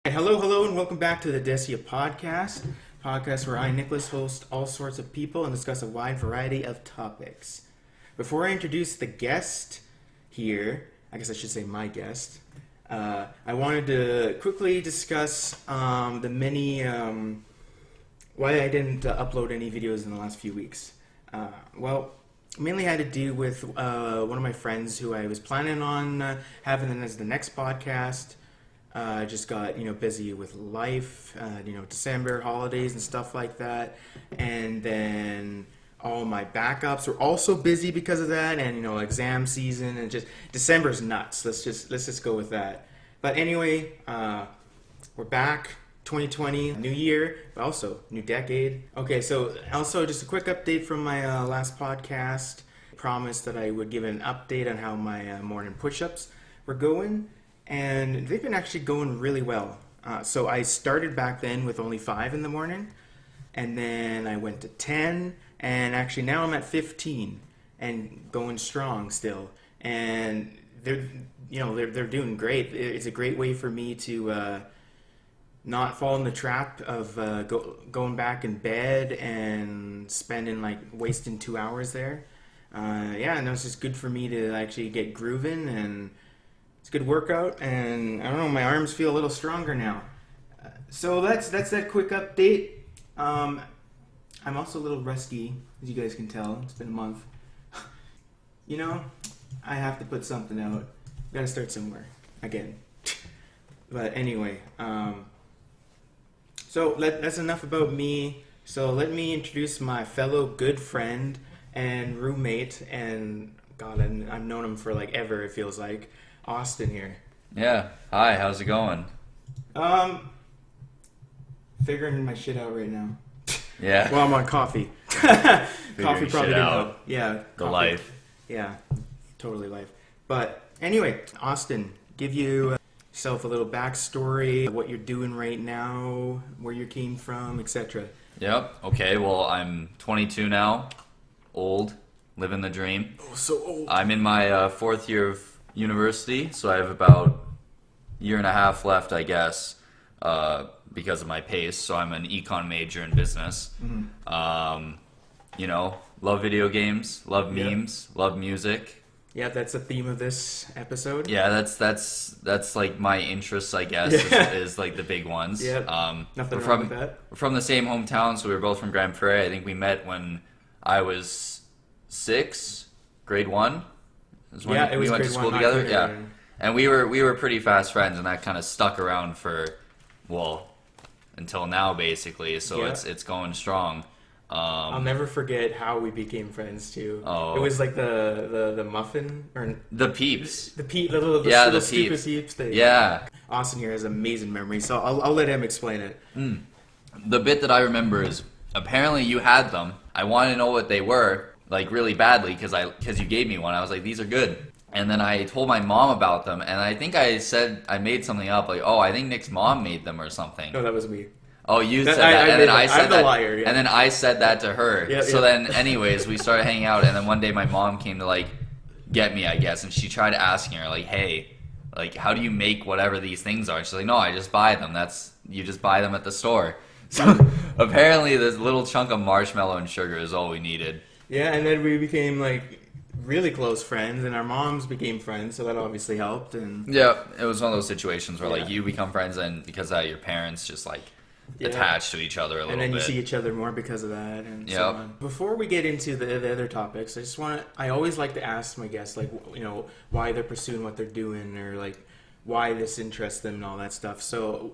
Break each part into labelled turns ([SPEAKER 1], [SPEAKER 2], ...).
[SPEAKER 1] Hello, and welcome back to the Odessia podcast where I, Niklas, host all sorts of people and discuss a wide variety of topics. Before I introduce the guest here, I guess I should say my guest, I wanted to quickly discuss the many, why I didn't upload any videos in the last few weeks. Mainly had to do with one of my friends who I was planning on having as the next podcast. I just got, busy with life, December holidays and stuff like that. And then all my backups were also busy because of that. And, exam season and just December's nuts. Let's just go with that. But anyway, we're back. 2020, new year, but also new decade. Okay, so also just a quick update from my last podcast. I promised that I would give an update on how my morning push-ups were going. And they've been actually going really well. So I started back then with only 5 in the morning, and then I went to 10, and actually now I'm at 15 and going strong still. And they're doing great. It's a great way for me to not fall in the trap of going back in bed and wasting 2 hours there. It's just good for me to actually get grooving, and it's a good workout, and I don't know, my arms feel a little stronger now. So that's that quick update. I'm also a little rusty, as you guys can tell. It's been a month. I have to put something out. Gotta start somewhere again. But anyway, so that's enough about me. So let me introduce my fellow good friend and roommate, and God, I've known him for ever, it feels like. Austin here.
[SPEAKER 2] Yeah. Hi, how's it going?
[SPEAKER 1] Figuring my shit out right now.
[SPEAKER 2] Yeah.
[SPEAKER 1] Well, I'm on coffee. Coffee probably didn't help. Yeah.
[SPEAKER 2] The
[SPEAKER 1] coffee.
[SPEAKER 2] life.
[SPEAKER 1] Yeah. Totally life. But anyway, Austin, give you yourself a little backstory, what you're doing right now, where you came from, etc.
[SPEAKER 2] Yep. Okay, well, I'm 22 now. Old. Living the dream.
[SPEAKER 1] Oh, so old.
[SPEAKER 2] I'm in my 4th year of university, so I have about a year and a half left, I guess, because of my pace. So I'm an econ major in business. Mm-hmm. Love video games, love memes, love music.
[SPEAKER 1] Yeah, that's the theme of this episode.
[SPEAKER 2] Yeah, that's like my interests, I guess, is like the big ones.
[SPEAKER 1] Yeah, nothing
[SPEAKER 2] we're
[SPEAKER 1] wrong with that.
[SPEAKER 2] We're from the same hometown, so we were both from Grand Prairie. I think we met when I was 6, grade 1.
[SPEAKER 1] It was
[SPEAKER 2] we went
[SPEAKER 1] grade
[SPEAKER 2] to school
[SPEAKER 1] 1,
[SPEAKER 2] together. Yeah, and we were pretty fast friends, and that kind of stuck around until now, basically. So it's going strong.
[SPEAKER 1] I'll never forget how we became friends too.
[SPEAKER 2] Oh.
[SPEAKER 1] It was like the muffin or
[SPEAKER 2] the peeps.
[SPEAKER 1] The little stupid peeps thing.
[SPEAKER 2] Yeah.
[SPEAKER 1] Austin here has amazing memory, so I'll let him explain it.
[SPEAKER 2] The bit that I remember is apparently you had them. I wanted to know what they were. Really badly, because you gave me one. I was like, these are good. And then I told my mom about them, and I think I said, I made something up, I think Nick's mom made them or something.
[SPEAKER 1] No, that was me.
[SPEAKER 2] Oh, you said that, and then I said that,
[SPEAKER 1] liar, yeah.
[SPEAKER 2] And then I said that to her.
[SPEAKER 1] Yeah,
[SPEAKER 2] so then, anyways, we started hanging out, and then one day my mom came to, get me, I guess, and she tried asking her, hey, how do you make whatever these things are? And she's like, no, I just buy them. You just buy them at the store. So apparently this little chunk of marshmallow and sugar is all we needed.
[SPEAKER 1] Yeah, and then we became really close friends, and our moms became friends, so that obviously helped. And
[SPEAKER 2] yeah, it was one of those situations where you become friends, and because your parents just attached to each other a little bit,
[SPEAKER 1] and then you see each other more because of that, and so on. Before we get into the other topics, I always like to ask my guests why they're pursuing what they're doing, or why this interests them and all that stuff. So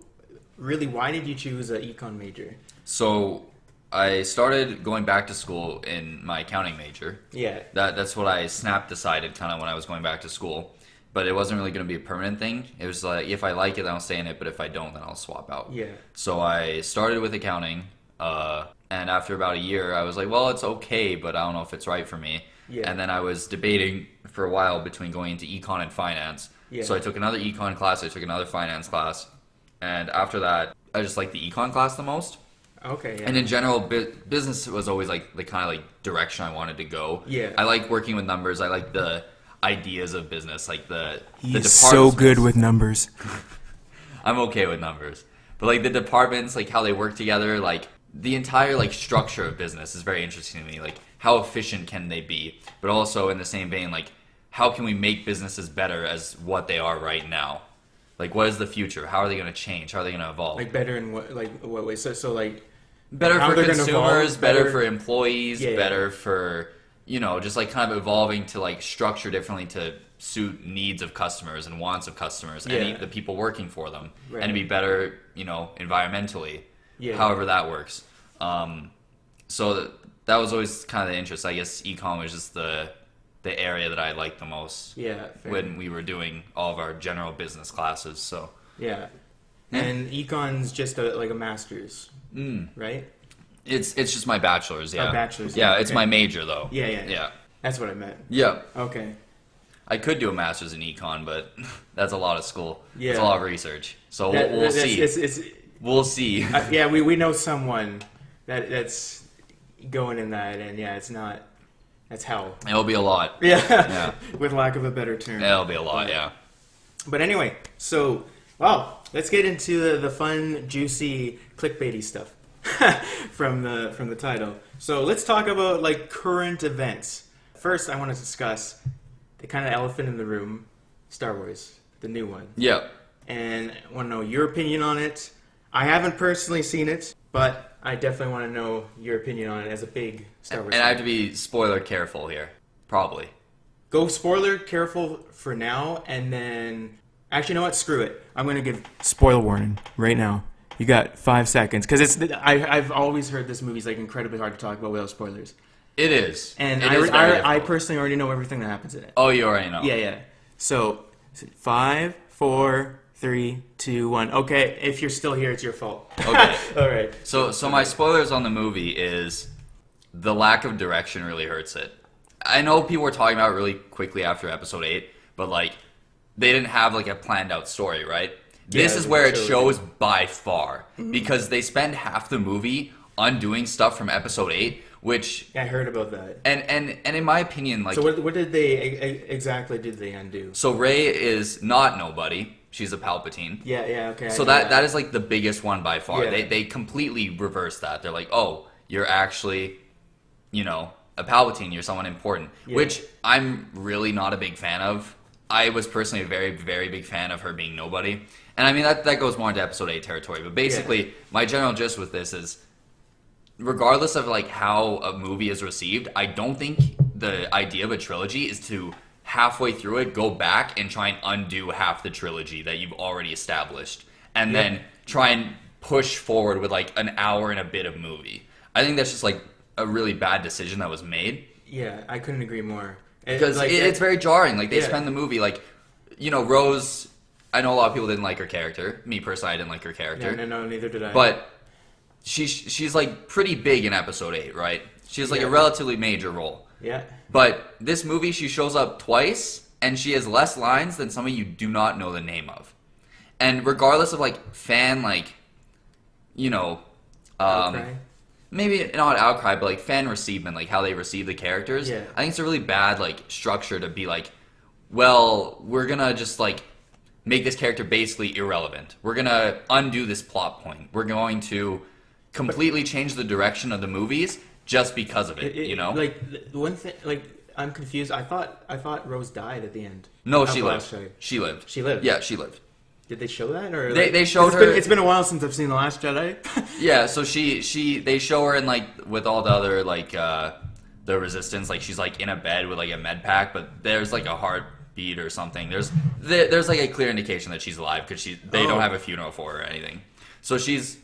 [SPEAKER 1] really, why did you choose an econ major?
[SPEAKER 2] So I started going back to school in my accounting major.
[SPEAKER 1] Yeah.
[SPEAKER 2] That's what I decided kind of when I was going back to school. But it wasn't really going to be a permanent thing. It was if I like it, then I'll stay in it. But if I don't, then I'll swap out.
[SPEAKER 1] Yeah.
[SPEAKER 2] So I started with accounting. And after about a year, I was like, well, it's okay, but I don't know if it's right for me. Yeah. And then I was debating for a while between going into econ and finance. Yeah. So I took another econ class. I took another finance class. And after that, I just liked the econ class the most.
[SPEAKER 1] Okay. Yeah.
[SPEAKER 2] And in general, business was always the kind of direction I wanted to go.
[SPEAKER 1] Yeah.
[SPEAKER 2] I like working with numbers. I like the ideas of business, the
[SPEAKER 1] He's so good with numbers.
[SPEAKER 2] I'm okay with numbers. But like the departments, like how they work together, like the entire like structure of business is very interesting to me. Like how efficient can they be? But also in the same vein, like how can we make businesses better as what they are right now? Like what is the future? How are they going to change? How are they going to evolve?
[SPEAKER 1] Like better in what way? So like
[SPEAKER 2] better
[SPEAKER 1] how
[SPEAKER 2] for
[SPEAKER 1] they're gonna
[SPEAKER 2] consumers,
[SPEAKER 1] evolve,
[SPEAKER 2] better for employees,
[SPEAKER 1] Yeah,
[SPEAKER 2] better for, you know, just like kind of evolving to like structure differently to suit needs of customers and wants of customers and the people working for them,
[SPEAKER 1] Right.
[SPEAKER 2] and to be better, you know, environmentally,
[SPEAKER 1] Yeah.
[SPEAKER 2] however that works. So that was always kind of the interest. I guess ecom was just the area that I liked the most
[SPEAKER 1] Yeah, fair.
[SPEAKER 2] when we were doing all of our general business classes. So
[SPEAKER 1] Yeah. And econ's just like a master's, right?
[SPEAKER 2] it's just my bachelor's, yeah.
[SPEAKER 1] Oh, bachelor's,
[SPEAKER 2] yeah.
[SPEAKER 1] yeah,
[SPEAKER 2] It's
[SPEAKER 1] okay.
[SPEAKER 2] my major though.
[SPEAKER 1] Yeah. That's what I meant.
[SPEAKER 2] Yeah.
[SPEAKER 1] Okay.
[SPEAKER 2] I could do a master's in econ, but that's a lot of school.
[SPEAKER 1] Yeah.
[SPEAKER 2] It's a lot of research. So
[SPEAKER 1] That-
[SPEAKER 2] we'll
[SPEAKER 1] that's-
[SPEAKER 2] see. We'll see.
[SPEAKER 1] Yeah, we know someone that's going in that, and yeah, it's not. That's hell.
[SPEAKER 2] It'll be a lot.
[SPEAKER 1] Yeah. With lack of a better term.
[SPEAKER 2] It'll be a lot, yeah.
[SPEAKER 1] But anyway, so let's get into the fun, juicy, clickbaity stuff from the title. So let's talk about like current events. First, I want to discuss the kind of elephant in the room, Star Wars, the new one.
[SPEAKER 2] Yeah.
[SPEAKER 1] And I want to know your opinion on it. I haven't personally seen it, but I definitely want to know your opinion on it as a big Star Wars
[SPEAKER 2] And I have
[SPEAKER 1] fan.
[SPEAKER 2] to be spoiler careful here. Probably.
[SPEAKER 1] Go spoiler careful for now, and then... Actually, you know what? Screw it. I'm going to give spoiler warning right now. You got 5 seconds. Because I've always heard this movie's like incredibly hard to talk about without spoilers.
[SPEAKER 2] It is.
[SPEAKER 1] And
[SPEAKER 2] It is very
[SPEAKER 1] I
[SPEAKER 2] difficult.
[SPEAKER 1] personally already know everything that happens in it.
[SPEAKER 2] Oh, you already know.
[SPEAKER 1] Yeah. So, 5, 4, 3, 2, 1. Okay, if you're still here, it's your fault.
[SPEAKER 2] Okay.
[SPEAKER 1] All right.
[SPEAKER 2] So my spoilers on the movie is the lack of direction really hurts it. I know people were talking about it really quickly after episode 8, but like they didn't have like a planned out story, right? This
[SPEAKER 1] Yeah,
[SPEAKER 2] is where it
[SPEAKER 1] totally.
[SPEAKER 2] shows by far because they spend half the movie undoing stuff from episode 8, which
[SPEAKER 1] I heard about that.
[SPEAKER 2] and in my opinion, like
[SPEAKER 1] So what did they exactly did they undo?
[SPEAKER 2] so Rey is not nobody. She's a Palpatine.
[SPEAKER 1] Yeah, okay.
[SPEAKER 2] So that is like the biggest one by far.
[SPEAKER 1] Yeah.
[SPEAKER 2] They completely reverse that. They're like, oh, you're actually, you know, a Palpatine. You're someone important,
[SPEAKER 1] Yeah.
[SPEAKER 2] which I'm really not a big fan of. I was personally a very, very big fan of her being nobody. And I mean, that goes more into episode 8 territory. But basically, my general gist with this is, regardless of like how a movie is received, I don't think the idea of a trilogy is to halfway through it go back and try and undo half the trilogy that you've already established and then try and push forward with like an hour and a bit of movie. I think that's just like a really bad decision that was made
[SPEAKER 1] Yeah, I couldn't agree more.
[SPEAKER 2] because it's very jarring. Like they
[SPEAKER 1] Yeah.
[SPEAKER 2] spend the movie like, you know, Rose, I know a lot of people didn't like her character. Me personally, I didn't like her character.
[SPEAKER 1] No, neither did I.
[SPEAKER 2] But she's like pretty big in episode 8, right? She has like
[SPEAKER 1] Yeah.
[SPEAKER 2] a relatively major role.
[SPEAKER 1] yeah,
[SPEAKER 2] But this movie, she shows up twice, and she has less lines than somebody you do not know the name of. And regardless of like fan, like, you know,
[SPEAKER 1] outcry.
[SPEAKER 2] maybe not outcry, but like fan receivement, like how they receive the characters.
[SPEAKER 1] Yeah.
[SPEAKER 2] I think it's a really bad like structure to be like, well, we're gonna just like make this character basically irrelevant. We're gonna undo this plot point. We're going to completely change the direction of the movies just because of it. You know,
[SPEAKER 1] like the one thing, like I'm confused. I thought Rose died at the end.
[SPEAKER 2] no,
[SPEAKER 1] of
[SPEAKER 2] she
[SPEAKER 1] the
[SPEAKER 2] lived.
[SPEAKER 1] last Jedi.
[SPEAKER 2] She lived.
[SPEAKER 1] She lived?
[SPEAKER 2] Yeah, she lived.
[SPEAKER 1] Did they show that, or
[SPEAKER 2] They showed
[SPEAKER 1] it's
[SPEAKER 2] her-
[SPEAKER 1] It's been a while since I've seen the Last Jedi.
[SPEAKER 2] Yeah, so they show her in like with all the other like the resistance, like she's like in a bed with like a med pack, but there's like a heartbeat or something. There's like a clear indication that she's alive because they don't have a funeral for her or anything. So she's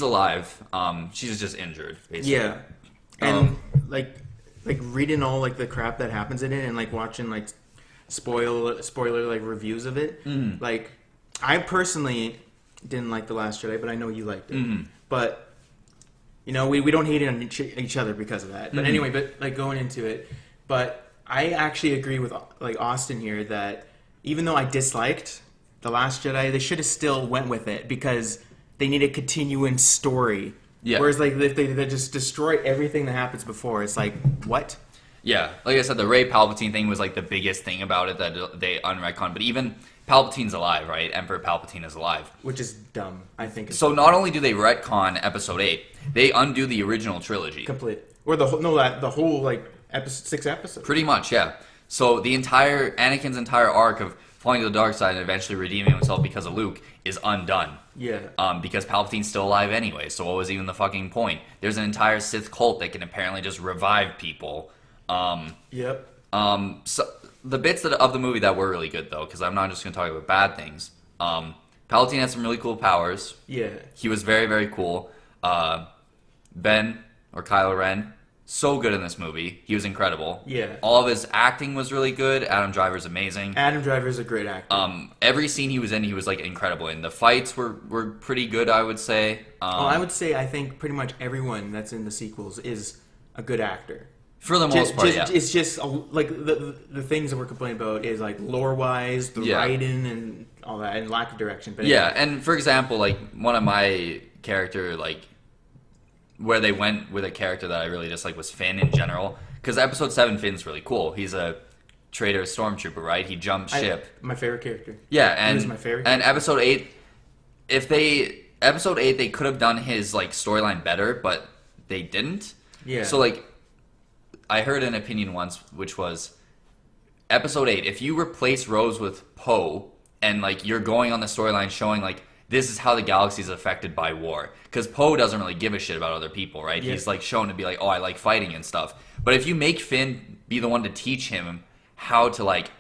[SPEAKER 2] alive. She's just injured, basically.
[SPEAKER 1] Yeah, and like reading all like the crap that happens in it, and like watching like spoiler like reviews of it. Like, I personally didn't like The Last Jedi, but I know you liked it. But you know, we don't hate it on each other because of that. But anyway, but like going into it, but I actually agree with like Austin here that even though I disliked The Last Jedi, they should have still went with it because they need a continuing story.
[SPEAKER 2] Yeah.
[SPEAKER 1] Whereas like if they just destroy everything that happens before, it's like what?
[SPEAKER 2] Yeah, like I said, the Rey Palpatine thing was like the biggest thing about it that they unretconned. But even Palpatine's alive, right? Emperor Palpatine is alive.
[SPEAKER 1] Which is dumb, I think.
[SPEAKER 2] So not only do they retcon Episode 8, they undo the original trilogy.
[SPEAKER 1] Complete. Or the whole like 6 episodes.
[SPEAKER 2] Pretty much, yeah. So Anakin's entire arc of falling to the dark side and eventually redeeming himself because of Luke is undone.
[SPEAKER 1] Yeah.
[SPEAKER 2] Because Palpatine's still alive anyway, so what was even the fucking point? There's an entire Sith cult that can apparently just revive people.
[SPEAKER 1] Yep.
[SPEAKER 2] So the bits of the movie that were really good, though, because I'm not just going to talk about bad things. Palpatine had some really cool powers.
[SPEAKER 1] Yeah.
[SPEAKER 2] He was very, very cool. Ben, or Kylo Ren, so good in this movie. He was incredible.
[SPEAKER 1] Yeah.
[SPEAKER 2] All of his acting was really good. Adam Driver's amazing.
[SPEAKER 1] Adam Driver's a great actor.
[SPEAKER 2] Every scene he was in, he was like incredible in. The fights were pretty good, I would say.
[SPEAKER 1] I would say I think pretty much everyone that's in the sequels is a good actor.
[SPEAKER 2] For the most part, yeah.
[SPEAKER 1] It's just like the things that we're complaining about is like lore-wise, the writing and all that, and lack of direction. But
[SPEAKER 2] yeah, and for example, like one of my character, like where they went with a character that I really dislike was Finn in general. Because Episode 7, Finn's really cool. He's a traitor stormtrooper, right? He jumped ship.
[SPEAKER 1] My favorite character.
[SPEAKER 2] Yeah, and
[SPEAKER 1] he was my favorite
[SPEAKER 2] and Episode 8, Episode 8, they could have done his like storyline better, but they didn't.
[SPEAKER 1] Yeah.
[SPEAKER 2] So like, I heard an opinion once, which was Episode 8. If you replace Rose with Poe, and like you're going on the storyline showing like this is how the galaxy is affected by war, because Poe doesn't really give a shit about other people, right?
[SPEAKER 1] Yeah.
[SPEAKER 2] He's like shown to be like, oh, I like fighting and stuff. But if you make Finn be the one to teach him how to like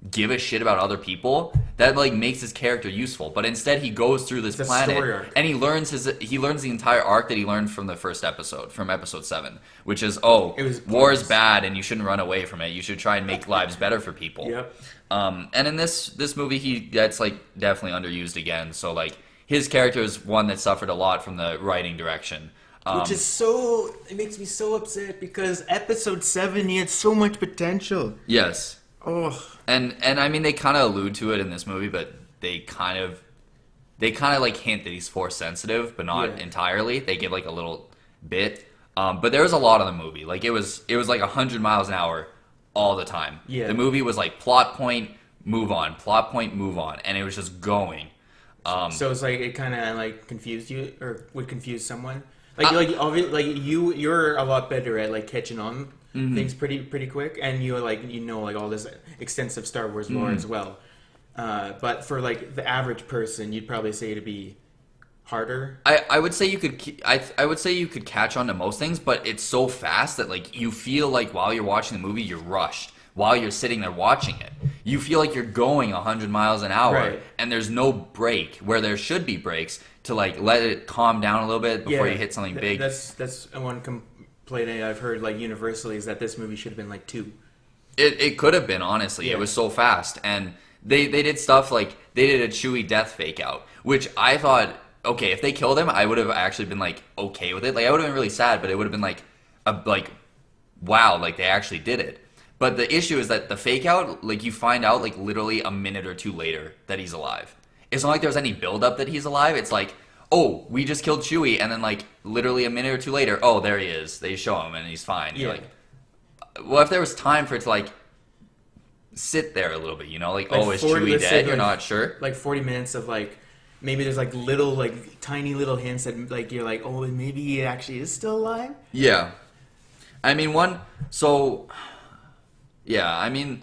[SPEAKER 2] give a shit about other people, that like makes his character useful. But instead he goes through this planet and he learns the entire arc that he learned from the first episode, from Episode 7, which is war is bad and you shouldn't run away from it. You should try and make lives better for people.
[SPEAKER 1] Yep.
[SPEAKER 2] And in this movie he gets like definitely underused again. So like his character is one that suffered a lot from the writing direction.
[SPEAKER 1] Which is it makes me so upset because Episode 7 he had so much potential.
[SPEAKER 2] Yes.
[SPEAKER 1] Oh.
[SPEAKER 2] And I mean they kind of allude to it in this movie, but they kind of like hint that he's force sensitive, but not entirely. They give like a little bit. But there was a lot of the movie. Like it was like 100 miles an hour all the time.
[SPEAKER 1] Yeah.
[SPEAKER 2] The movie was like plot point, move on, plot point, move on, and it was just going.
[SPEAKER 1] So it's like it kind of like confused you, or would confuse someone. You're a lot better at like catching on things pretty quick, and you like all this extensive Star Wars lore as well. But for like the average person, you'd probably say to be harder.
[SPEAKER 2] I would say you could I would say you could catch on to most things, but it's so fast that like you feel like while you're watching the movie you're rushed. While you're sitting there watching it, you feel like you're going 100 miles an hour,
[SPEAKER 1] right.
[SPEAKER 2] And there's no break where there should be breaks to like let it calm down a little bit before you hit something big.
[SPEAKER 1] That's one complaint I've heard like universally is that this movie should have been like 2.
[SPEAKER 2] It could have been, honestly.
[SPEAKER 1] Yeah.
[SPEAKER 2] It was so fast, and they did stuff like they did a Chewie death fake out, which I thought, okay, if they killed him, I would have actually been like okay with it. Like I would have been really sad, but it would have been like wow, like they actually did it. But the issue is that the fake out, like you find out like literally a minute or two later that he's alive. It's not like there's any build up that he's alive. It's like, oh, we just killed Chewie, and then like literally a minute or two later, oh, there he is. They show him and he's fine.
[SPEAKER 1] Yeah.
[SPEAKER 2] You're like, well, if there was time for it to like sit there a little bit, you know, like oh, is Chewie dead? You're not sure.
[SPEAKER 1] Like 40 minutes of like maybe there's like little like tiny little hints that like you're like, oh, maybe he actually is still alive.
[SPEAKER 2] Yeah, I mean yeah, I mean,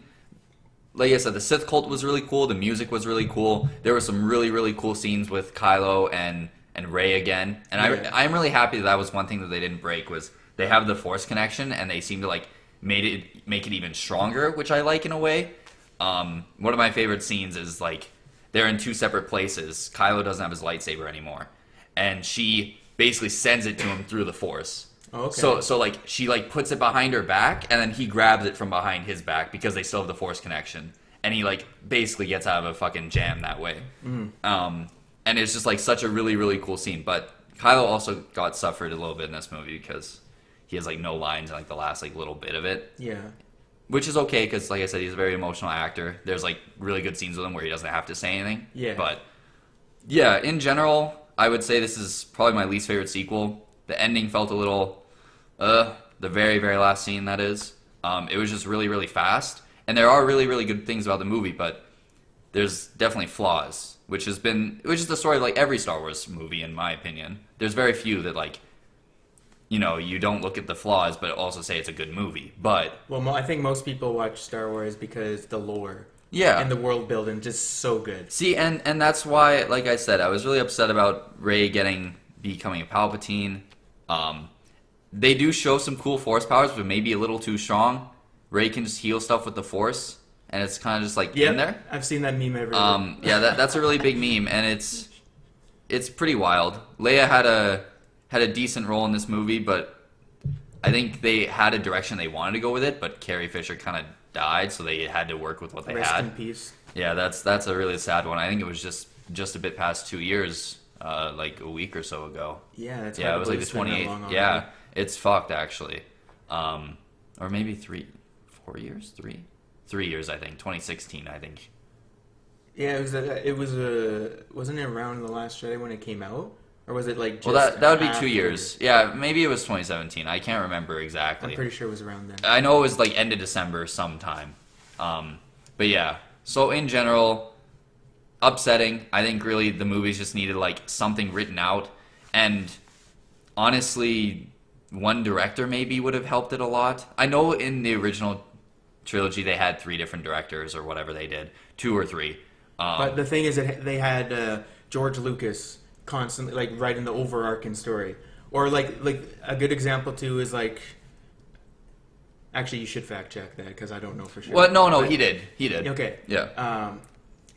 [SPEAKER 2] like I said, the Sith cult was really cool. The music was really cool. There were some really, really cool scenes with Kylo and Rey again. And I'm really happy that was one thing that they didn't break was they have the Force connection and they seem to like make it even stronger, which I like in a way. One of my favorite scenes is like they're in 2 separate places. Kylo doesn't have his lightsaber anymore, and she basically sends it to him through the Force.
[SPEAKER 1] Oh, okay.
[SPEAKER 2] So like she like puts it behind her back, and then he grabs it from behind his back because they still have the Force connection, and he like basically gets out of a fucking jam that way. And it's just like such a really, really cool scene. But Kylo also got suffered a little bit in this movie because he has like no lines in like the last like little bit of it.
[SPEAKER 1] Yeah.
[SPEAKER 2] Which is okay because like I said, he's a very emotional actor. There's like really good scenes with him where he doesn't have to say anything.
[SPEAKER 1] Yeah.
[SPEAKER 2] But yeah, in general, I would say this is probably my least favorite sequel. The ending felt a little, the very, very last scene, that is. It was just really, really fast. And there are really, really good things about the movie, but there's definitely flaws, which is the story of like every Star Wars movie, in my opinion. There's very few that like, you don't look at the flaws, but also say it's a good movie. But
[SPEAKER 1] I think most people watch Star Wars because the lore,
[SPEAKER 2] and
[SPEAKER 1] the world building just so good.
[SPEAKER 2] See, and that's why, like I said, I was really upset about Rey becoming a Palpatine. They do show some cool Force powers, but maybe a little too strong. Rey can just heal stuff with the Force, and it's kind of just like in there.
[SPEAKER 1] I've seen that meme everywhere.
[SPEAKER 2] That's a really big meme, and it's pretty wild. Leia had a decent role in this movie, but I think they had a direction they wanted to go with it, but Carrie Fisher kind of died, so they had to work with what they had.
[SPEAKER 1] Rest in peace.
[SPEAKER 2] Yeah, that's a really sad one. I think it was just a bit past 2 years, like a week or so ago.
[SPEAKER 1] Yeah, that's
[SPEAKER 2] it was like the 28th. Yeah, it's fucked actually. Or maybe 4 years, 3 years, I think. 2016, I think.
[SPEAKER 1] Yeah, wasn't it around The Last Jedi when it came out? Or was it like just
[SPEAKER 2] that would be 2 years. Yeah, maybe it was 2017. I can't remember exactly.
[SPEAKER 1] I'm pretty sure it was around then.
[SPEAKER 2] I know it was like end of December sometime. But yeah. So in general, upsetting. I think really the movies just needed like something written out. And honestly, one director maybe would have helped it a lot. I know in the original trilogy they had 3 different directors or whatever they did. 2 or 3.
[SPEAKER 1] But the thing is that they had George Lucas constantly like writing the overarching story, or like a good example too is like, actually you should fact check that because I don't know for sure.
[SPEAKER 2] Well, no, he did.
[SPEAKER 1] Okay.
[SPEAKER 2] Yeah.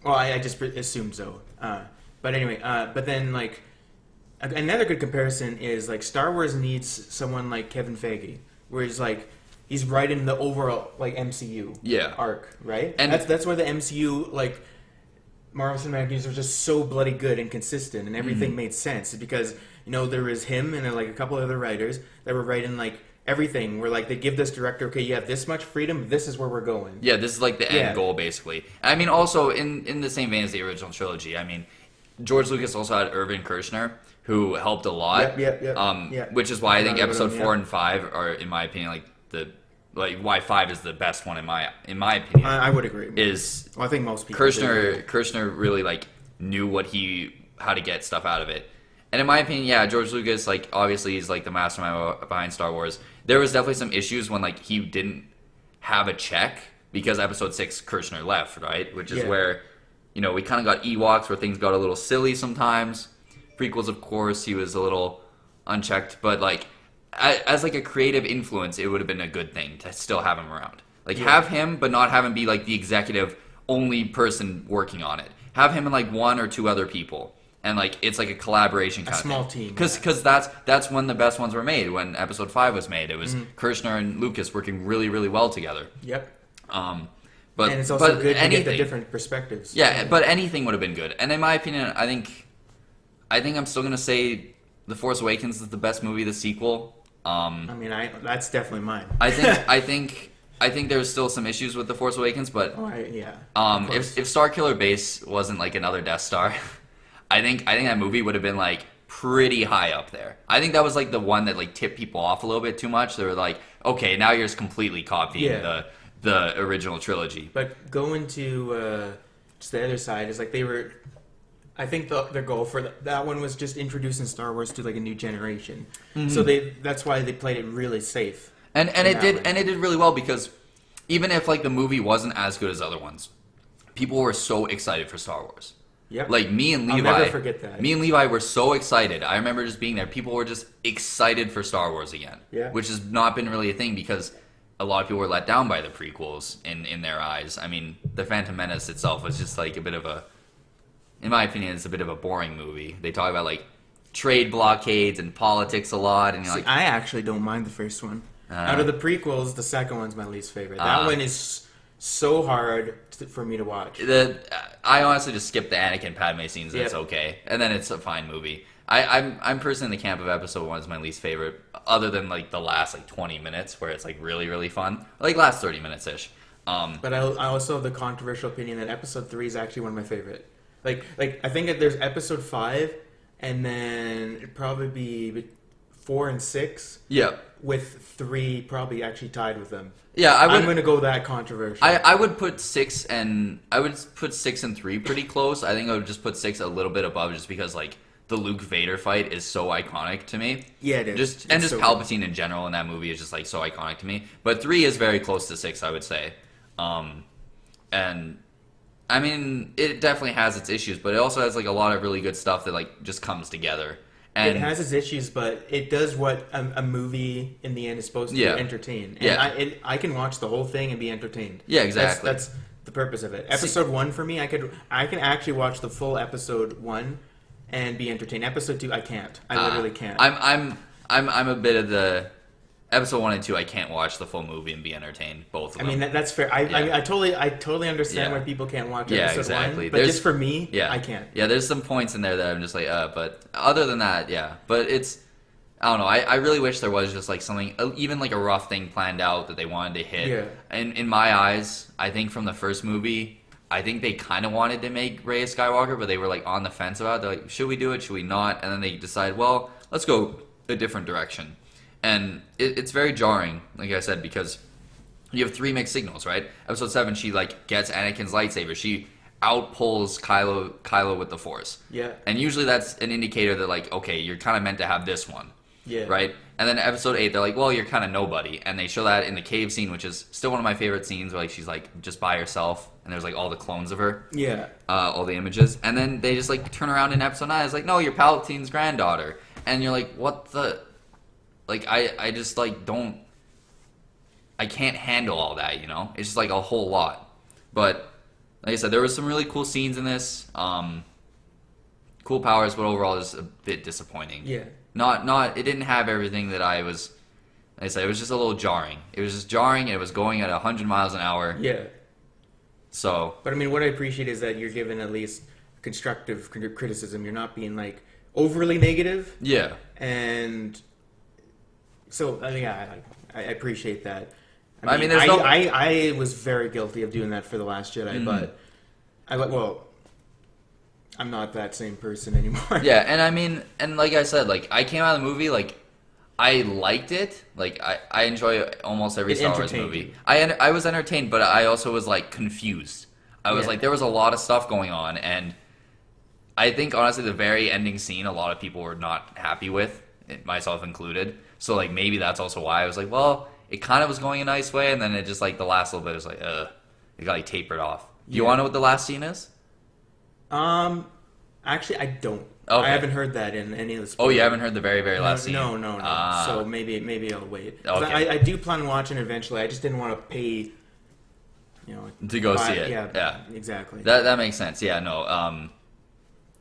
[SPEAKER 1] Well, I just assumed so. But anyway, but then like another good comparison is like Star Wars needs someone like Kevin Feige, where he's writing the overall like MCU arc, right? And that's why the MCU like Marvel Cinematic Universe are just so bloody good and consistent, and everything made sense because there was him and like a couple other writers that were writing like everything. Where like they give this director, okay, you have this much freedom, this is where we're going.
[SPEAKER 2] Yeah, this is like the end goal basically. I mean, also in the same vein as the original trilogy. I mean, George Lucas also had Irvin Kershner, who helped a lot.
[SPEAKER 1] Yep.
[SPEAKER 2] Which is why I think episode 4 and 5 are, in my opinion, why 5 is the best one in my opinion.
[SPEAKER 1] I would agree.
[SPEAKER 2] I
[SPEAKER 1] think most people
[SPEAKER 2] Kershner really like knew how to get stuff out of it. And in my opinion, George Lucas, like obviously he's like the mastermind behind Star Wars. There was definitely some issues when like he didn't have a check because episode 6 Kershner left, right? Which is where we kind of got Ewoks where things got a little silly sometimes. Prequels, of course, he was a little unchecked, but like as like a creative influence, it would have been a good thing to still have him around. Like have him, but not have him be like the executive only person working on it. Have him and like 1 or 2 other people, and like it's like a collaboration kind of
[SPEAKER 1] small
[SPEAKER 2] thing.
[SPEAKER 1] team.
[SPEAKER 2] Because that's when the best ones were made. When episode 5 was made, it was Kershner and Lucas working really really well together.
[SPEAKER 1] Yep.
[SPEAKER 2] But
[SPEAKER 1] and it's also good to get the different perspectives.
[SPEAKER 2] Yeah, but anything would have been good. And in my opinion, I think I'm still gonna say The Force Awakens is the best movie. The sequel.
[SPEAKER 1] I mean, that's definitely mine.
[SPEAKER 2] I think there's still some issues with The Force Awakens, but if Starkiller Base wasn't like another Death Star, I think that movie would have been like pretty high up there. I think that was like the one that like tipped people off a little bit too much. They were like, okay, now you're just completely copying the original trilogy.
[SPEAKER 1] But going to just the other side is like they were. I think their goal for that one was just introducing Star Wars to like a new generation. Mm-hmm. So that's why they played it really safe.
[SPEAKER 2] And it did really well because even if like the movie wasn't as good as other ones, people were so excited for Star Wars.
[SPEAKER 1] Yep.
[SPEAKER 2] Like me and Levi.
[SPEAKER 1] I'll never forget that.
[SPEAKER 2] Me and Levi were so excited. I remember just being there. People were just excited for Star Wars again.
[SPEAKER 1] Yeah.
[SPEAKER 2] Which has not been really a thing because a lot of people were let down by the prequels in their eyes. I mean, The Phantom Menace itself was just like a bit of a, in my opinion, it's a bit of a boring movie. They talk about like trade blockades and politics a lot, and you're
[SPEAKER 1] I actually don't mind the first one. Out of the prequels, the second one's my least favorite. That one is so hard for me to watch.
[SPEAKER 2] I honestly just skip the Anakin Padme scenes. And it's okay, and then it's a fine movie. I'm personally in the camp of episode 1 is my least favorite, other than like the last like 20 minutes where it's like really really fun, like last 30 minutes ish.
[SPEAKER 1] But I also have the controversial opinion that episode 3 is actually one of my favorite. Like I think that there's episode 5, and then it'd probably be 4 and 6.
[SPEAKER 2] Yeah.
[SPEAKER 1] With 3 probably actually tied with them.
[SPEAKER 2] Yeah,
[SPEAKER 1] I'm going to go that controversial.
[SPEAKER 2] I would put 6 and 3 pretty close. I think I would just put 6 a little bit above, just because like the Luke Vader fight is so iconic to me.
[SPEAKER 1] Yeah, it is.
[SPEAKER 2] Just so Palpatine good. In general in that movie is just like so iconic to me. But 3 is very close to 6, I would say. And I mean, it definitely has its issues, but it also has like a lot of really good stuff that like just comes together. And
[SPEAKER 1] it has its issues, but it does what a movie in the end is supposed to do, entertain. And I can watch the whole thing and be entertained.
[SPEAKER 2] Yeah, exactly.
[SPEAKER 1] That's the purpose of it. Episode 1 for me, I can actually watch the full episode 1 and be entertained. Episode 2, I can't. I literally can't.
[SPEAKER 2] I'm a bit of the episode 1 and 2. I can't watch the full movie and be entertained. Both of them.
[SPEAKER 1] I mean that's fair. I totally understand why people can't watch episode 1. But just for me, I can't.
[SPEAKER 2] Yeah, there's some points in there that I'm just like, but other than that, yeah. But it's, I don't know. I really wish there was just like something, even like a rough thing planned out that they wanted to hit.
[SPEAKER 1] Yeah.
[SPEAKER 2] And in my eyes, I think from the first movie, I think they kind of wanted to make Rey a Skywalker, but they were like on the fence about it. They're like, should we do it? Should we not? And then they decide, well, let's go a different direction. And it's very jarring, like I said, because you have 3 mixed signals, right? Episode 7, she like gets Anakin's lightsaber. She outpulls Kylo with the Force.
[SPEAKER 1] Yeah.
[SPEAKER 2] And usually that's an indicator that like, okay, you're kind of meant to have this one.
[SPEAKER 1] Yeah.
[SPEAKER 2] Right? And then episode 8, they're like, well, you're kind of nobody. And they show that in the cave scene, which is still one of my favorite scenes, where like she's like just by herself, and there's like all the clones of her.
[SPEAKER 1] Yeah.
[SPEAKER 2] All the images. And then they just like turn around in episode 9. It's like, no, you're Palpatine's granddaughter. And you're like, what the... Like, I just, like, don't... I can't handle all that, you know? It's just, like, a whole lot. But, like I said, there was some really cool scenes in this. Cool powers, but overall, just a bit disappointing.
[SPEAKER 1] Yeah.
[SPEAKER 2] It didn't have everything that I was... Like I said, it was just a little jarring. It was just jarring, and it was going at 100 miles an hour.
[SPEAKER 1] Yeah.
[SPEAKER 2] So...
[SPEAKER 1] But, I mean, what I appreciate is that you're given at least constructive criticism. You're not being, like, overly negative.
[SPEAKER 2] Yeah.
[SPEAKER 1] And... So, I appreciate that.
[SPEAKER 2] I mean, there's
[SPEAKER 1] I was very guilty of doing that for The Last Jedi, but I'm not that same person anymore.
[SPEAKER 2] Yeah, and I mean, and like I said, like, I came out of the movie, like, I liked it. Like, I enjoy almost every Star Wars movie. I was entertained, but I also was, like, confused. I was like, there was a lot of stuff going on, and I think, honestly, the very ending scene, a lot of people were not happy with, myself included. So, like, maybe that's also why I was like, well, it kind of was going a nice way, and then it just, like, the last little bit was like, it got, like, tapered off. Do you want to know what the last scene is?
[SPEAKER 1] Actually, I don't.
[SPEAKER 2] Okay.
[SPEAKER 1] I haven't heard that in any of the
[SPEAKER 2] spoilers. Oh, you haven't heard the very, very last scene?
[SPEAKER 1] No. So maybe I'll wait.
[SPEAKER 2] Okay.
[SPEAKER 1] I do plan on watching it eventually. I just didn't want to pay,
[SPEAKER 2] to go see it.
[SPEAKER 1] Yeah, exactly.
[SPEAKER 2] That makes sense. Yeah, no.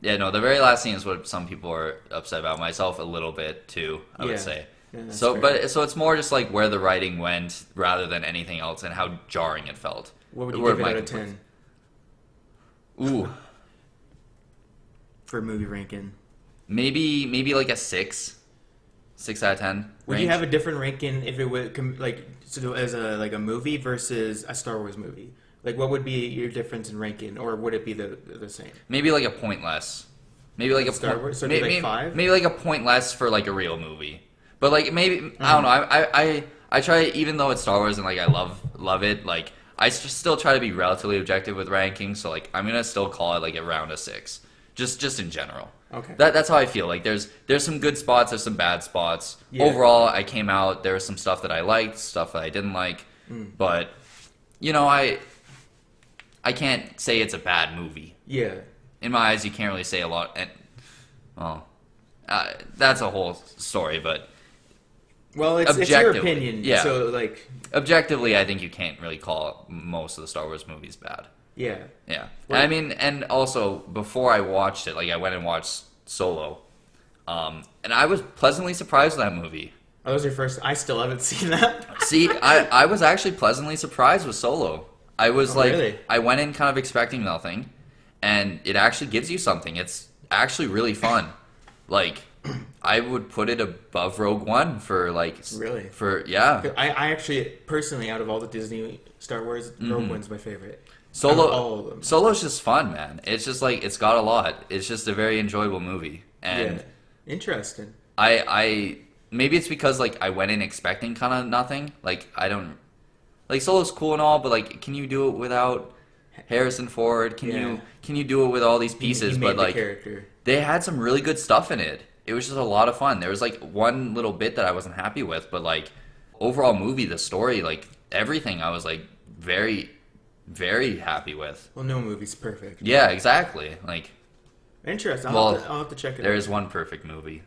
[SPEAKER 2] The very last scene is what some people are upset about. Myself a little bit too, I would say.
[SPEAKER 1] Yeah,
[SPEAKER 2] so it's more just like where the writing went rather than anything else, and how jarring it felt.
[SPEAKER 1] What would you give it out of 10?
[SPEAKER 2] Ooh.
[SPEAKER 1] For movie ranking.
[SPEAKER 2] Maybe like a 6. 6 out of 10.
[SPEAKER 1] Would you have a different ranking if it would as a movie versus a Star Wars movie? Like, what would be your difference in ranking, or would it be the same?
[SPEAKER 2] Maybe like a point less. Maybe like a
[SPEAKER 1] Star Wars, so maybe like 5.
[SPEAKER 2] Maybe like a point less for like a real movie. But like maybe I don't know. I try, even though it's Star Wars and like I love it. Like I still try to be relatively objective with rankings. So like I'm gonna still call it like around a 6, just in general.
[SPEAKER 1] Okay. That's
[SPEAKER 2] how I feel. Like there's some good spots, there's some bad spots.
[SPEAKER 1] Yeah.
[SPEAKER 2] Overall, I came out. There was some stuff that I liked, stuff that I didn't like. But I can't say it's a bad movie.
[SPEAKER 1] Yeah.
[SPEAKER 2] In my eyes, you can't really say a lot. And that's a whole story, but.
[SPEAKER 1] Well, it's your opinion.
[SPEAKER 2] Yeah.
[SPEAKER 1] So, like.
[SPEAKER 2] Objectively, I think you can't really call most of the Star Wars movies bad.
[SPEAKER 1] Yeah.
[SPEAKER 2] Yeah. I mean, and also, before I watched it, like, I went and watched Solo. And I was pleasantly surprised with that movie.
[SPEAKER 1] Oh, that was your first. I still haven't seen that.
[SPEAKER 2] See, I was actually pleasantly surprised with Solo. I was
[SPEAKER 1] really?
[SPEAKER 2] I went in kind of expecting nothing, and it actually gives you something. It's actually really fun. Like, I would put it above Rogue One for like.
[SPEAKER 1] Really?
[SPEAKER 2] Yeah.
[SPEAKER 1] I actually, personally, out of all the Disney Star Wars, Rogue One's my favorite.
[SPEAKER 2] All of them. Solo's just fun, man. It's just like, it's got a lot. It's just a very enjoyable movie. And
[SPEAKER 1] yeah. Interesting.
[SPEAKER 2] I maybe it's because like I went in expecting kind of nothing. Like I don't like Solo's cool and all, but like, can you do it without Harrison Ford? Can you do it with all these pieces?
[SPEAKER 1] He made
[SPEAKER 2] but like,
[SPEAKER 1] the character.
[SPEAKER 2] they had some really good stuff in it. It was just a lot of fun. There was like one little bit that I wasn't happy with, but like overall movie, the story, like everything, I was like very, very happy with.
[SPEAKER 1] Well, no movie's perfect.
[SPEAKER 2] Yeah, exactly. Like,
[SPEAKER 1] interesting. I'll have to check it out.
[SPEAKER 2] There is one perfect movie.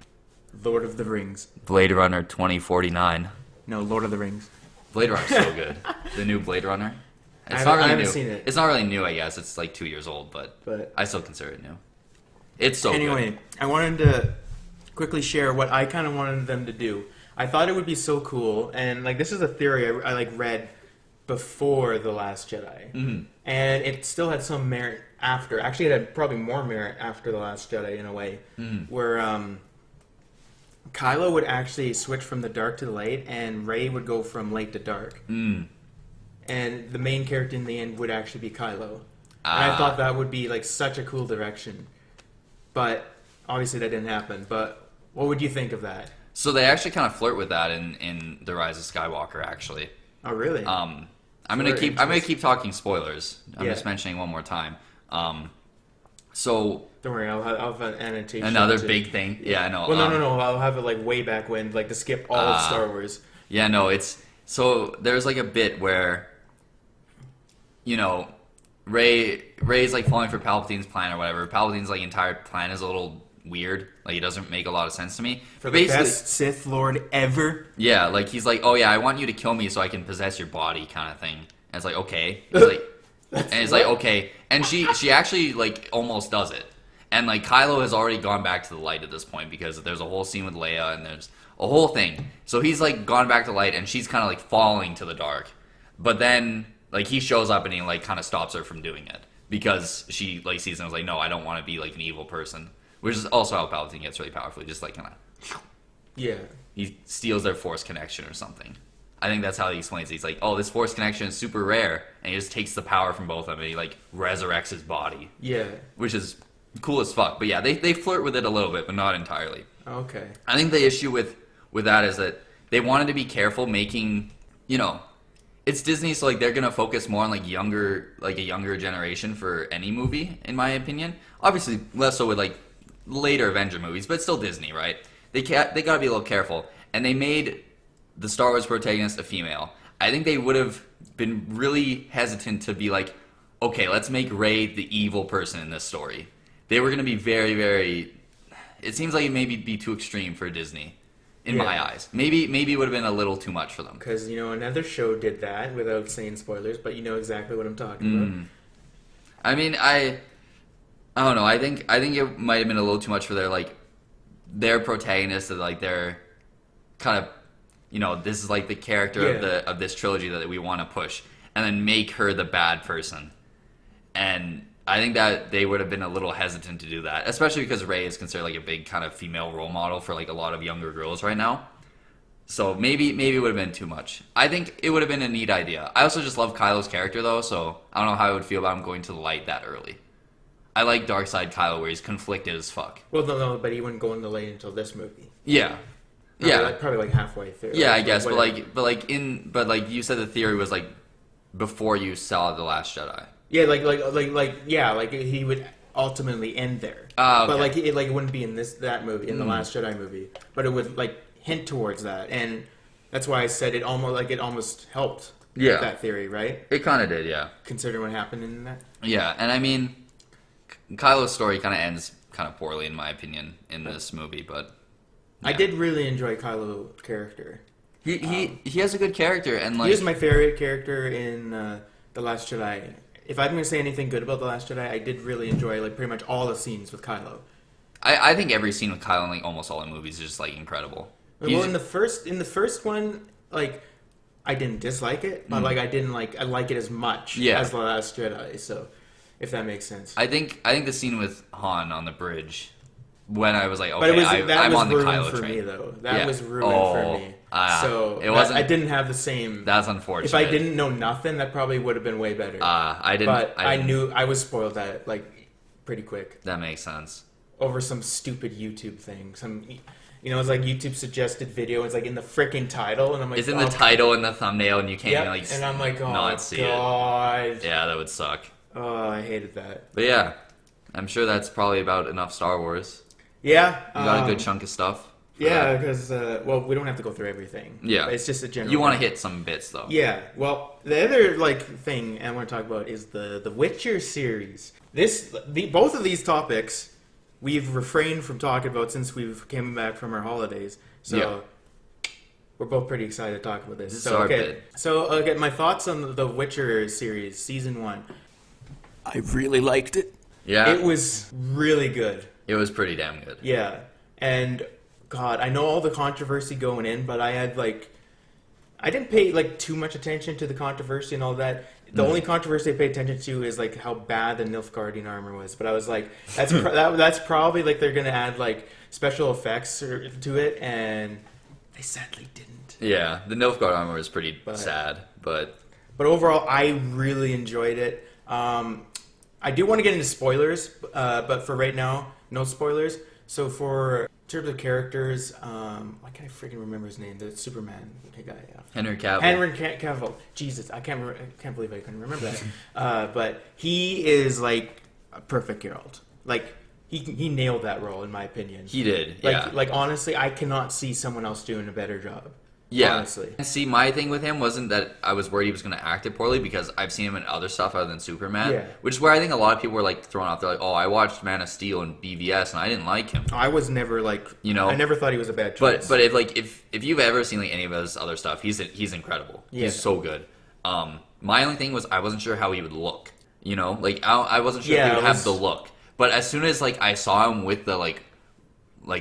[SPEAKER 1] Lord of the Rings.
[SPEAKER 2] Blade Runner 2049.
[SPEAKER 1] No, Lord of the Rings.
[SPEAKER 2] Blade Runner's so good. The new Blade Runner.
[SPEAKER 1] I haven't seen it.
[SPEAKER 2] It's not really new, I guess. It's like 2 years old, but I still consider it new. It's so good.
[SPEAKER 1] Anyway, I wanted to quickly share what I kind of wanted them to do. I thought it would be so cool, and like this is a theory I like read before The Last Jedi, and it still had some merit after. Actually, it had probably more merit after The Last Jedi in a way, where Kylo would actually switch from the dark to the light, and Rey would go from light to dark. And the main character in the end would actually be Kylo. And I thought that would be like such a cool direction. But obviously that didn't happen. But what would you think of that?
[SPEAKER 2] So they actually kind of flirt with that in The Rise of Skywalker, actually.
[SPEAKER 1] Oh, really?
[SPEAKER 2] I'm gonna keep talking spoilers. I'm just mentioning one more time. So
[SPEAKER 1] don't worry, I'll have an annotation.
[SPEAKER 2] Another big thing. Yeah, I know.
[SPEAKER 1] Well, no. I'll have it like way back when, like to skip all of Star Wars.
[SPEAKER 2] Yeah, no. It's so there's like a bit where, you know, Rey's like falling for Palpatine's plan or whatever. Palpatine's like entire plan is a little weird. Like it doesn't make a lot of sense to me.
[SPEAKER 1] For the best Sith Lord ever.
[SPEAKER 2] Yeah, like he's like, oh yeah, I want you to kill me so I can possess your body, kind of thing. And it's like okay. He's like, and it's like okay, and she actually like almost does it. And like Kylo has already gone back to the light at this point because there's a whole scene with Leia and there's a whole thing. So he's like gone back to light and she's kind of like falling to the dark. But then like he shows up and he like kind of stops her from doing it because she like sees him and is like, no, I don't want to be like an evil person. Which is also how Palpatine gets really powerful. He just like kind of he steals their Force connection or something. I think that's how he explains it. He's like, oh, this Force connection is super rare, and he just takes the power from both of them and he like resurrects his body. Yeah, which is cool as fuck. But yeah, they flirt with it a little bit, but not entirely. Okay. I think the issue with that is that they wanted to be careful making, you know, it's Disney, so like they're gonna focus more on like a younger generation for any movie, in my opinion. Obviously, less so with like later Avenger movies, but still Disney, right? They gotta be a little careful, and they made the Star Wars protagonist a female. I think they would have been really hesitant to be like, okay, let's make Rey the evil person in this story. They were going to be very, very... It seems like it maybe be too extreme for Disney, in my eyes. Maybe it would have been a little too much for them.
[SPEAKER 1] Because, you know, another show did that without saying spoilers, but you know exactly what I'm talking about.
[SPEAKER 2] I mean, I don't know. I think it might have been a little too much for their protagonist, like their kind of, you know, this is like the character of this trilogy that we want to push, and then make her the bad person. And I think that they would have been a little hesitant to do that, especially because Rey is considered like a big kind of female role model for like a lot of younger girls right now. So maybe it would have been too much. I think it would have been a neat idea. I also just love Kylo's character though, so I don't know how I would feel about him going to the light that early. I like Dark Side Kylo where he's conflicted as fuck.
[SPEAKER 1] Well, no, but he wouldn't go in the light until this movie.
[SPEAKER 2] Yeah.
[SPEAKER 1] Probably like halfway through.
[SPEAKER 2] Yeah, I guess, but like you said the theory was like before you saw The Last Jedi.
[SPEAKER 1] Yeah, like he would ultimately end there. Okay. But like it wouldn't be in that movie, in the Last Jedi movie, but it would like hint towards that, and that's why I said it almost helped. Yeah, that theory, right?
[SPEAKER 2] It kind of did, yeah.
[SPEAKER 1] Considering what happened in that.
[SPEAKER 2] Yeah, and I mean, Kylo's story kind of ends kind of poorly in my opinion in this movie, but
[SPEAKER 1] yeah. I did really enjoy Kylo's character.
[SPEAKER 2] He has a good character, and like
[SPEAKER 1] he is my favorite character in The Last Jedi. If I'm going to say anything good about The Last Jedi, I did really enjoy like pretty much all the scenes with Kylo.
[SPEAKER 2] I think every scene with Kylo in like almost all the movies is just like incredible.
[SPEAKER 1] Well, in the first one, like I didn't dislike it, but like I like it as much as The Last Jedi. So, if that makes sense.
[SPEAKER 2] I think the scene with Han on the bridge, when I was like, okay, I'm on the Kylo
[SPEAKER 1] for
[SPEAKER 2] train.
[SPEAKER 1] Me though. That was ruined for me. So
[SPEAKER 2] it wasn't.
[SPEAKER 1] I didn't have the same.
[SPEAKER 2] That's unfortunate.
[SPEAKER 1] If I didn't know nothing, that probably would have been way better.
[SPEAKER 2] I didn't.
[SPEAKER 1] But I knew I was spoiled that like pretty quick.
[SPEAKER 2] That makes sense.
[SPEAKER 1] over some stupid YouTube thing. It's like YouTube suggested video. It's like in the freaking title, and I'm like,
[SPEAKER 2] it's in the title and the thumbnail, and you can't even like.
[SPEAKER 1] And I'm like, oh
[SPEAKER 2] not see
[SPEAKER 1] God.
[SPEAKER 2] it. Yeah, that would suck.
[SPEAKER 1] Oh, I hated that.
[SPEAKER 2] But yeah, I'm sure that's probably about enough Star Wars.
[SPEAKER 1] Yeah,
[SPEAKER 2] you got a good chunk of stuff.
[SPEAKER 1] Yeah, because we don't have to go through everything.
[SPEAKER 2] Yeah,
[SPEAKER 1] it's just a general.
[SPEAKER 2] You want to hit some bits though.
[SPEAKER 1] Yeah. Well, the other thing I want to talk about is the Witcher series. Both of these topics we've refrained from talking about since we've came back from our holidays. So we're both pretty excited to talk about this.
[SPEAKER 2] This is our bit.
[SPEAKER 1] So my thoughts on the Witcher series, season 1.
[SPEAKER 3] I really liked it.
[SPEAKER 2] Yeah,
[SPEAKER 1] it was really good.
[SPEAKER 2] It was pretty damn good.
[SPEAKER 1] Yeah, and God, I know all the controversy going in, but I didn't pay too much attention to the controversy and all that. The only controversy I paid attention to is how bad the Nilfgaardian armor was. But I was like, that's probably they're gonna add special effects to it, and they sadly didn't.
[SPEAKER 2] Yeah, the Nilfgaard armor is pretty sad, but
[SPEAKER 1] overall, I really enjoyed it. I do want to get into spoilers, but for right now, no spoilers. So in terms of characters, why can't I freaking remember his name? The Superman guy.
[SPEAKER 2] Henry Cavill.
[SPEAKER 1] Henry Cavill. Jesus, I can't believe I couldn't remember that. But he is a perfect Geralt. He nailed that role in my opinion.
[SPEAKER 2] He did. Yeah.
[SPEAKER 1] Honestly, I cannot see someone else doing a better job.
[SPEAKER 2] Yeah.
[SPEAKER 1] Honestly.
[SPEAKER 2] See, my thing with him wasn't that I was worried he was going to act it poorly, because I've seen him in other stuff other than Superman.
[SPEAKER 1] Yeah.
[SPEAKER 2] Which is where I think a lot of people were thrown off. They're like, oh, I watched Man of Steel and BVS and I didn't like him.
[SPEAKER 1] I was never I never thought he was a bad choice.
[SPEAKER 2] But if you've ever seen any of his other stuff, he's incredible. Yeah. He's so good. My only thing was I wasn't sure how he would look. I wasn't sure if he would have the look. But as soon as I saw him with the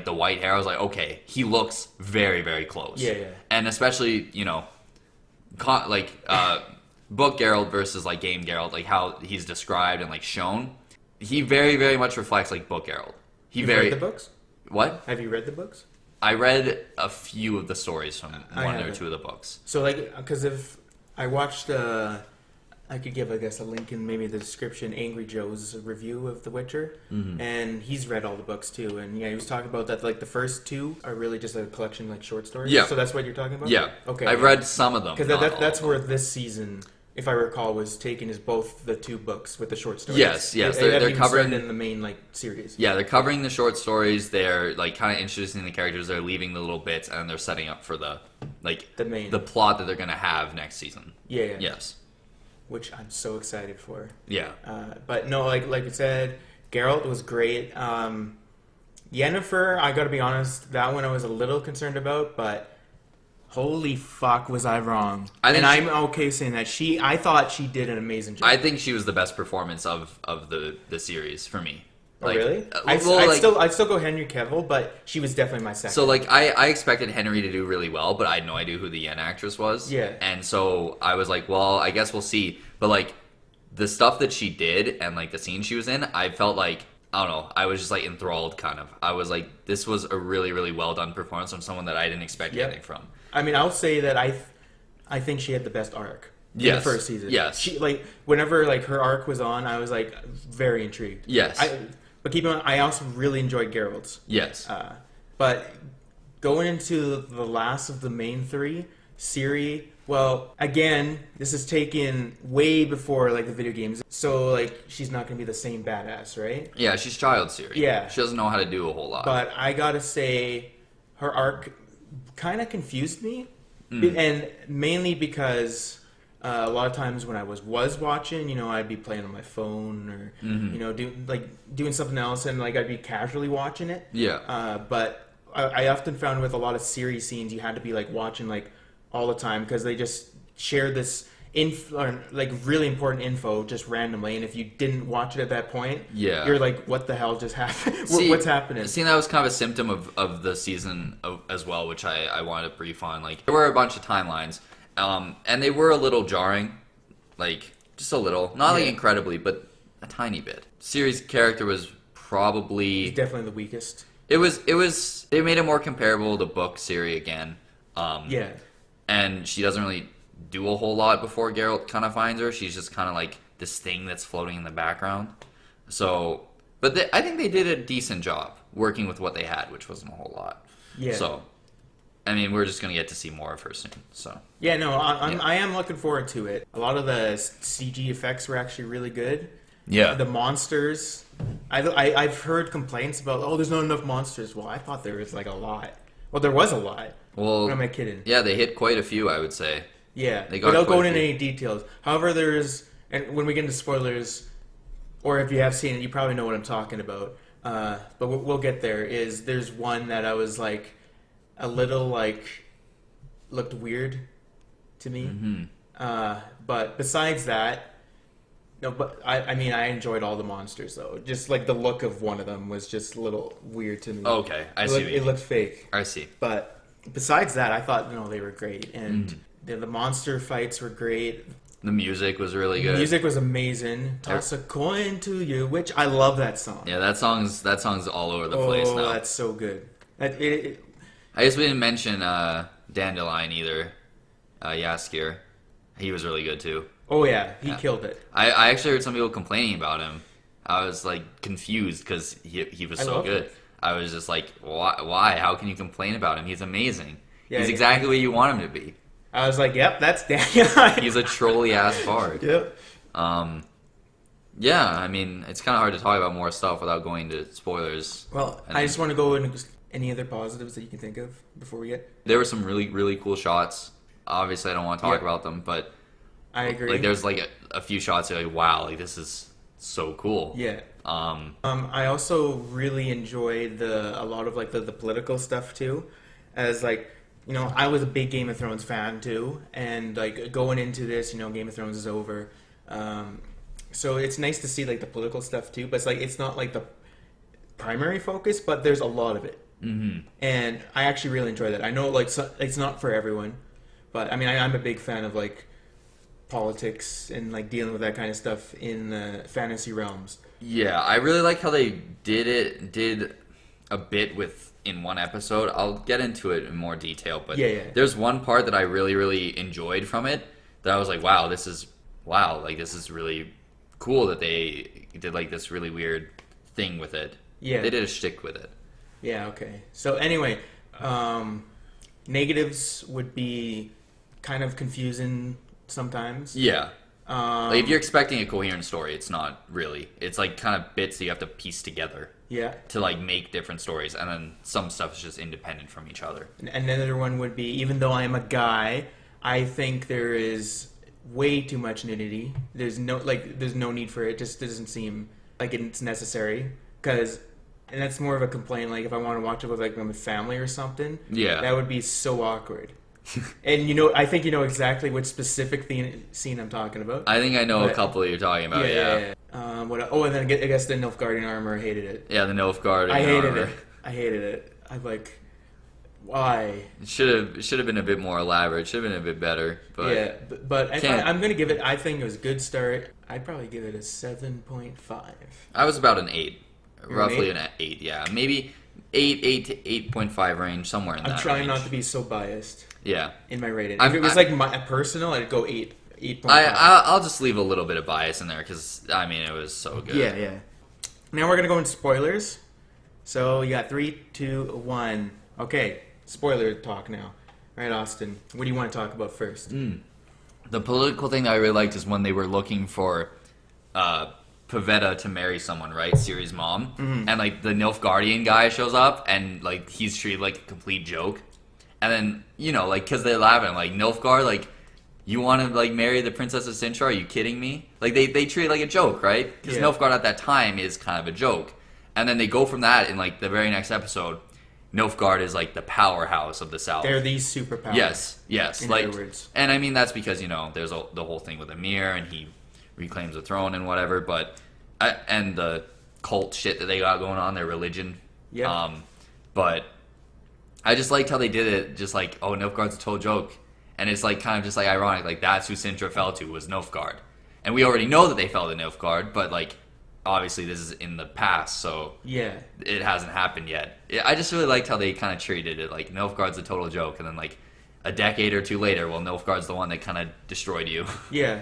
[SPEAKER 2] the white hair, I was like, okay, he looks very, very close.
[SPEAKER 1] Yeah, yeah.
[SPEAKER 2] And especially, book Geralt versus game Geralt, how he's described and shown, he very, very much reflects book Geralt.
[SPEAKER 1] You've read the books?
[SPEAKER 2] What?
[SPEAKER 1] Have you read the books?
[SPEAKER 2] I read a few of the stories from one or two of the books.
[SPEAKER 1] So because if I watched I could give, I guess, a link in maybe the description, Angry Joe's review of The Witcher, and he's read all the books too, and he was talking about that the first 2 are really just a collection short stories.
[SPEAKER 2] Yeah.
[SPEAKER 1] So that's what you're talking about.
[SPEAKER 2] Yeah.
[SPEAKER 1] Okay.
[SPEAKER 2] I've read some of them.
[SPEAKER 1] Because that's where this season, if I recall, was taken is both the 2 books with the short stories.
[SPEAKER 2] Yes.
[SPEAKER 1] They're covering in the main series.
[SPEAKER 2] Yeah, they're covering the short stories. They're kind of introducing the characters. They're leaving the little bits, and they're setting up for the plot that they're gonna have next season.
[SPEAKER 1] Yeah.
[SPEAKER 2] Yes.
[SPEAKER 1] Which I'm so excited for.
[SPEAKER 2] Yeah.
[SPEAKER 1] But no, like I said, Geralt was great. Yennefer, I gotta be honest, that one I was a little concerned about, but holy fuck was I wrong. I'm okay saying that. I thought she did an amazing job.
[SPEAKER 2] I think she was the best performance of the series for me.
[SPEAKER 1] Oh, really? I'd still go Henry Cavill, but she was definitely my second.
[SPEAKER 2] So I expected Henry to do really well, but I had no idea who the Yen actress was.
[SPEAKER 1] Yeah.
[SPEAKER 2] And so I was like, well, I guess we'll see. But the stuff that she did and the scene she was in, I felt I don't know, I was just enthralled kind of. I was like, this was a really, really well done performance from someone that I didn't expect anything from.
[SPEAKER 1] I mean, I'll say that I think she had the best arc. In the first season.
[SPEAKER 2] Yes.
[SPEAKER 1] She whenever her arc was on, I was very intrigued.
[SPEAKER 2] Yes.
[SPEAKER 1] But keep in mind, I also really enjoyed Geralt's.
[SPEAKER 2] Yes.
[SPEAKER 1] But going into the last of the main 3, Ciri, well, again, this is taken way before the video games. So she's not going to be the same badass, right?
[SPEAKER 2] Yeah, she's child Ciri.
[SPEAKER 1] Yeah.
[SPEAKER 2] She doesn't know how to do a whole lot.
[SPEAKER 1] But I got to say her arc kind of confused me. And mainly because a lot of times when I was watching, I'd be playing on my phone or doing something else, and I'd be casually watching it.
[SPEAKER 2] Yeah.
[SPEAKER 1] But I often found with a lot of series scenes, you had to be watching all the time because they just share this really important info just randomly, and if you didn't watch it at that point, you're what the hell just happened? What's happening?
[SPEAKER 2] See, that was kind of a symptom of the season as well, which I wanted to brief on. There were a bunch of timelines. And they were a little jarring, just a little, not incredibly, but a tiny bit. Ciri's character was probably
[SPEAKER 1] definitely the weakest.
[SPEAKER 2] It was. They made it more comparable to book Ciri again. And she doesn't really do a whole lot before Geralt kind of finds her. She's just kind of this thing that's floating in the background. So But I think they did a decent job working with what they had, which wasn't a whole lot.
[SPEAKER 1] Yeah.
[SPEAKER 2] So, I mean, we're just going to get to see more of her soon. So.
[SPEAKER 1] Yeah, no, I am looking forward to it. A lot of the CG effects were actually really good.
[SPEAKER 2] Yeah.
[SPEAKER 1] The monsters, I've heard complaints about, there's not enough monsters. Well, I thought there was like a lot. Well, there was a lot.
[SPEAKER 2] Well,
[SPEAKER 1] what am I kidding?
[SPEAKER 2] Yeah, they hit quite a few, I would say.
[SPEAKER 1] Yeah,
[SPEAKER 2] they got
[SPEAKER 1] without going
[SPEAKER 2] into
[SPEAKER 1] any details. However, and when we get into spoilers, or if you have seen it, you probably know what I'm talking about. But we'll get there. There's one that I was like a little like looked weird to me.
[SPEAKER 2] Mm-hmm.
[SPEAKER 1] But besides that, no. But I mean, I enjoyed all the monsters though. Just like the look of one of them was just a little weird to me.
[SPEAKER 2] Okay, I see.
[SPEAKER 1] It looked fake.
[SPEAKER 2] I see.
[SPEAKER 1] But besides that, I thought they were great, and the monster fights were great.
[SPEAKER 2] The music was really good.
[SPEAKER 1] The music was amazing. Toss a coin to you, which I love that song.
[SPEAKER 2] Yeah, that song's all over the place now.
[SPEAKER 1] Oh, that's so good.
[SPEAKER 2] I guess we didn't mention Dandelion either. Yaskier. He was really good too.
[SPEAKER 1] Oh yeah, he killed it.
[SPEAKER 2] I actually heard some people complaining about him. I was like confused because he was so good. I was just like, why? How can you complain about him? He's amazing. Yeah, he's exactly what you want him to be.
[SPEAKER 1] I was like, yep, that's Dandelion.
[SPEAKER 2] He's a trolly ass bard.
[SPEAKER 1] Yep.
[SPEAKER 2] Yeah, I mean, it's kind of hard to talk about more stuff without going to spoilers.
[SPEAKER 1] Well, I just want to go into any other positives that you can think of before we get.
[SPEAKER 2] There were some really, really cool shots. Obviously, I don't want to talk about them, but
[SPEAKER 1] I agree.
[SPEAKER 2] Like, there's like a few shots that are like, wow, like this is so cool.
[SPEAKER 1] Yeah. I also really enjoyed a lot of like the political stuff too, as like. I was a big Game of Thrones fan too, and like going into this, Game of Thrones is over, so it's nice to see like the political stuff too. But it's not like the primary focus, but there's a lot of it, and I actually really enjoy that. I know it's not for everyone, but I mean I'm a big fan of like politics and like dealing with that kind of stuff in the fantasy realms.
[SPEAKER 2] Yeah, I really like how they did a bit in one episode. I'll get into it in more detail, but there's one part that I really, really enjoyed from it that I was like, wow, this is really cool that they did like this really weird thing with it. Yeah. They did a shtick with it.
[SPEAKER 1] Yeah, okay. So anyway, negatives would be kind of confusing sometimes.
[SPEAKER 2] Yeah. Like if you're expecting a coherent story, it's not really. It's like kind of bits that you have to piece together.
[SPEAKER 1] Yeah.
[SPEAKER 2] To like make different stories, and then some stuff is just independent from each other.
[SPEAKER 1] And another one would be, even though I'm a guy, I think there is way too much nudity. There's no need for it. It just doesn't seem like it's necessary. And that's more of a complaint. Like if I want to watch it with like my family or something, that would be so awkward. And I think you know exactly which specific scene I'm talking about.
[SPEAKER 2] I think I know a couple that you're talking about. Yeah.
[SPEAKER 1] And then I guess the Nilfgaardian armor. I hated it.
[SPEAKER 2] Yeah, the Nilfgaardian armor.
[SPEAKER 1] I hated it. I'm like, why?
[SPEAKER 2] It should have been a bit more elaborate. It should have been a bit better. But
[SPEAKER 1] yeah, but I'm gonna give it. I think it was a good start. I'd probably give it a 7.5.
[SPEAKER 2] I was about an 8, roughly an 8. Yeah, maybe 8 to 8.5 range, somewhere in that.
[SPEAKER 1] I'm trying
[SPEAKER 2] range.
[SPEAKER 1] not to be so biased.
[SPEAKER 2] Yeah.
[SPEAKER 1] In my rating, if it was like my personal, I'd go 8. 8.5.
[SPEAKER 2] I'll just leave a little bit of bias in there because I mean it was so good.
[SPEAKER 1] Yeah. Now we're gonna go into spoilers. So you got 3, 2, 1. Okay, spoiler talk now. All right, Austin, what do you want to talk about first?
[SPEAKER 2] The political thing that I really liked is when they were looking for Pavetta to marry someone, right? Ciri's mom, and like the Nilfgaardian guy shows up and like he's treated like a complete joke, and then like because they're laughing like Nilfgaard like. You want to like marry the Princess of Sintra? Are you kidding me? Like they treat it like a joke, right? Because Nilfgaard at that time is kind of a joke, and then they go from that in like the very next episode. Nilfgaard is like the powerhouse of the South.
[SPEAKER 1] They're these superpowers.
[SPEAKER 2] Yes.
[SPEAKER 1] In
[SPEAKER 2] like,
[SPEAKER 1] other words.
[SPEAKER 2] And I mean that's because there's the whole thing with Emir and he reclaims the throne and whatever. But and the cult shit that they got going on, their religion.
[SPEAKER 1] Yeah.
[SPEAKER 2] But I just liked how they did it. Just like Nilfgaard's a total joke. And it's like kind of just like ironic, like that's who Sintra fell to was Nilfgaard, and we already know that they fell to Nilfgaard, but like obviously this is in the past, so it hasn't happened yet. I just really liked how they kind of treated it, like Nilfgaard's a total joke, and then like a decade or two later, well, Nilfgaard's the one that kind of destroyed you.
[SPEAKER 1] Yeah,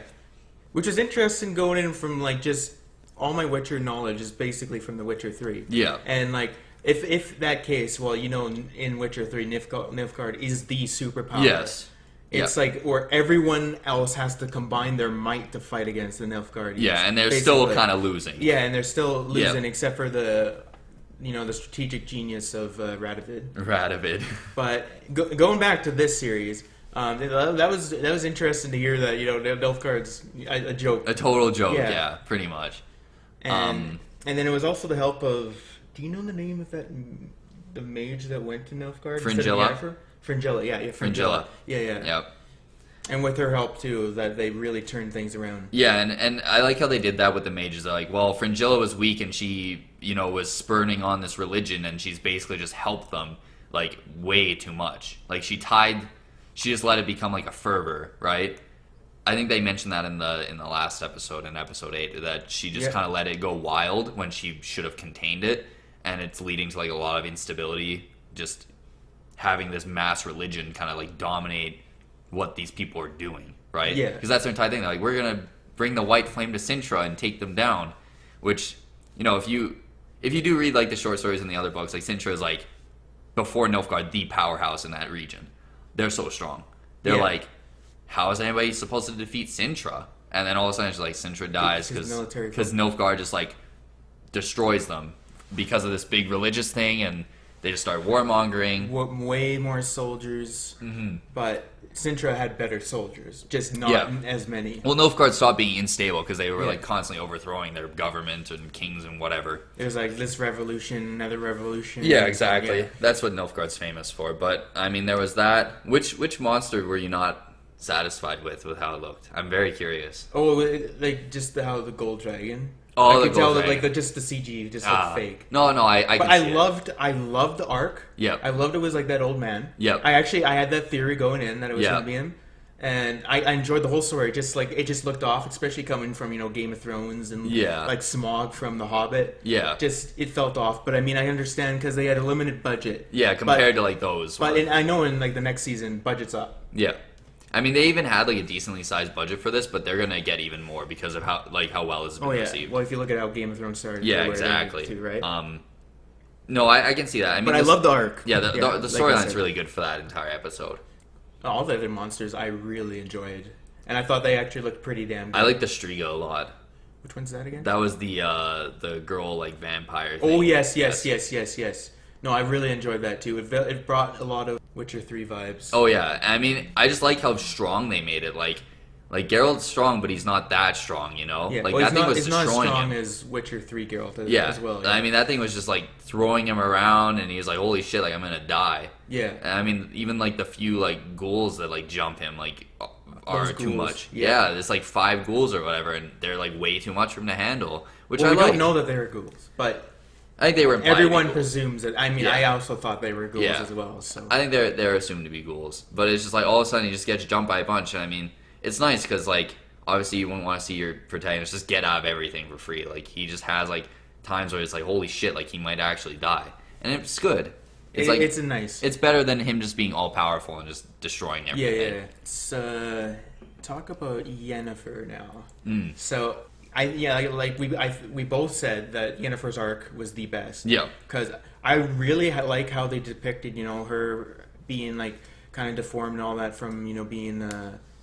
[SPEAKER 1] which is interesting going in from like just all my Witcher knowledge is basically from The Witcher 3.
[SPEAKER 2] Yeah.
[SPEAKER 1] And like, if that case, well, you know, in Witcher 3, Nilfgaard is the superpower.
[SPEAKER 2] Yes.
[SPEAKER 1] It's like where everyone else has to combine their might to fight against the Nilfgaard.
[SPEAKER 2] Yeah, and they're still kind of losing.
[SPEAKER 1] Yeah, and they're still losing, except for the strategic genius of Radovid. But going back to this series, that was interesting to hear that Nilfgaard's a joke,
[SPEAKER 2] a total joke. Yeah, pretty much.
[SPEAKER 1] And then it was also the help of. Do you know the name of the mage that went to Nilfgaard?
[SPEAKER 2] Fringilla.
[SPEAKER 1] Fringilla, yeah, Fringilla. Yeah.
[SPEAKER 2] Yep.
[SPEAKER 1] And with her help too, that they really turned things around.
[SPEAKER 2] Yeah, and I like how they did that with the mages. They're like, well, Fringilla was weak and she, was spurning on this religion, and she's basically just helped them like way too much. Like she just let it become like a fervor, right? I think they mentioned that in the last episode, in episode 8, that she just kind of let it go wild when she should have contained it, and it's leading to like a lot of instability, just having this mass religion kind of like dominate what these people are doing, right?
[SPEAKER 1] Yeah.
[SPEAKER 2] Because that's their entire thing. They're like, we're gonna bring the white flame to Sintra and take them down. Which, if you do read like the short stories in the other books, like Sintra is like before Nilfgaard the powerhouse in that region. They're so strong. They're like, how is anybody supposed to defeat Sintra? And then all of a sudden it's like Sintra dies because Nilfgaard just like destroys them because of this big religious thing, and they just start warmongering.
[SPEAKER 1] Way more soldiers, but Sintra had better soldiers, just not as many.
[SPEAKER 2] Well, Nilfgaard stopped being unstable because they were like constantly overthrowing their government and kings and whatever.
[SPEAKER 1] It was like this revolution, another revolution.
[SPEAKER 2] Yeah, exactly. Yeah. That's what Nilfgaard's famous for. But I mean, there was that. Which monster were you not satisfied with how it looked? I'm very curious.
[SPEAKER 1] Oh, like just how the gold dragon.
[SPEAKER 2] Oh,
[SPEAKER 1] I could tell that like just the CG just looked fake.
[SPEAKER 2] No, I
[SPEAKER 1] loved the arc.
[SPEAKER 2] Yeah,
[SPEAKER 1] I loved it was like that old man.
[SPEAKER 2] Yeah,
[SPEAKER 1] I had that theory going in that it was gonna be him, and I enjoyed the whole story. Just like it just looked off, especially coming from Game of Thrones and like Smaug from The Hobbit.
[SPEAKER 2] Yeah,
[SPEAKER 1] just it felt off. But I mean, I understand because they had a limited budget.
[SPEAKER 2] Yeah, compared to like those.
[SPEAKER 1] But I know in like the next season, budget's up.
[SPEAKER 2] Yeah. I mean, they even had like a decently sized budget for this, but they're gonna get even more because of how well it's been received.
[SPEAKER 1] Well, if you look at how Game of Thrones started,
[SPEAKER 2] exactly.
[SPEAKER 1] Too, right?
[SPEAKER 2] No, I can see that. I mean,
[SPEAKER 1] but I love the arc.
[SPEAKER 2] Yeah, the storyline's really good for that entire episode.
[SPEAKER 1] All the other monsters I really enjoyed, and I thought they actually looked pretty damn good.
[SPEAKER 2] I like the Striga a lot.
[SPEAKER 1] Which one's that again?
[SPEAKER 2] That was the girl like vampire thing.
[SPEAKER 1] Oh yes. No, I really enjoyed that too. It brought a lot of Witcher 3 vibes.
[SPEAKER 2] Oh yeah, I mean, I just like how strong they made it. Like Geralt's strong, but he's not that strong, Yeah. Like that thing was destroying him. It's not as strong
[SPEAKER 1] as Witcher 3 Geralt as well.
[SPEAKER 2] Yeah. I mean, that thing was just like throwing him around, and he was like, "Holy shit! Like I'm gonna die."
[SPEAKER 1] Yeah.
[SPEAKER 2] And I mean, even like the few like ghouls that like jump him like are too much.
[SPEAKER 1] Yeah,
[SPEAKER 2] there's like 5 ghouls or whatever, and they're like way too much for him to handle. Which
[SPEAKER 1] we don't know that they're ghouls, but.
[SPEAKER 2] I think they were.
[SPEAKER 1] Everyone presumes it. I mean, I also thought they were ghouls as well. So
[SPEAKER 2] I think they're assumed to be ghouls, but it's just like all of a sudden he just gets jumped by a bunch. And I mean, it's nice because like obviously you wouldn't want to see your protagonist just get out of everything for free. Like he just has like times where it's like holy shit, like he might actually die, and it's good. It's better than him just being all powerful and just destroying everything.
[SPEAKER 1] Yeah. So talk about Yennefer now. So. We both said that Yennefer's arc was the best.
[SPEAKER 2] Yeah.
[SPEAKER 1] Because I really like how they depicted, her being like kind of deformed and all that from, being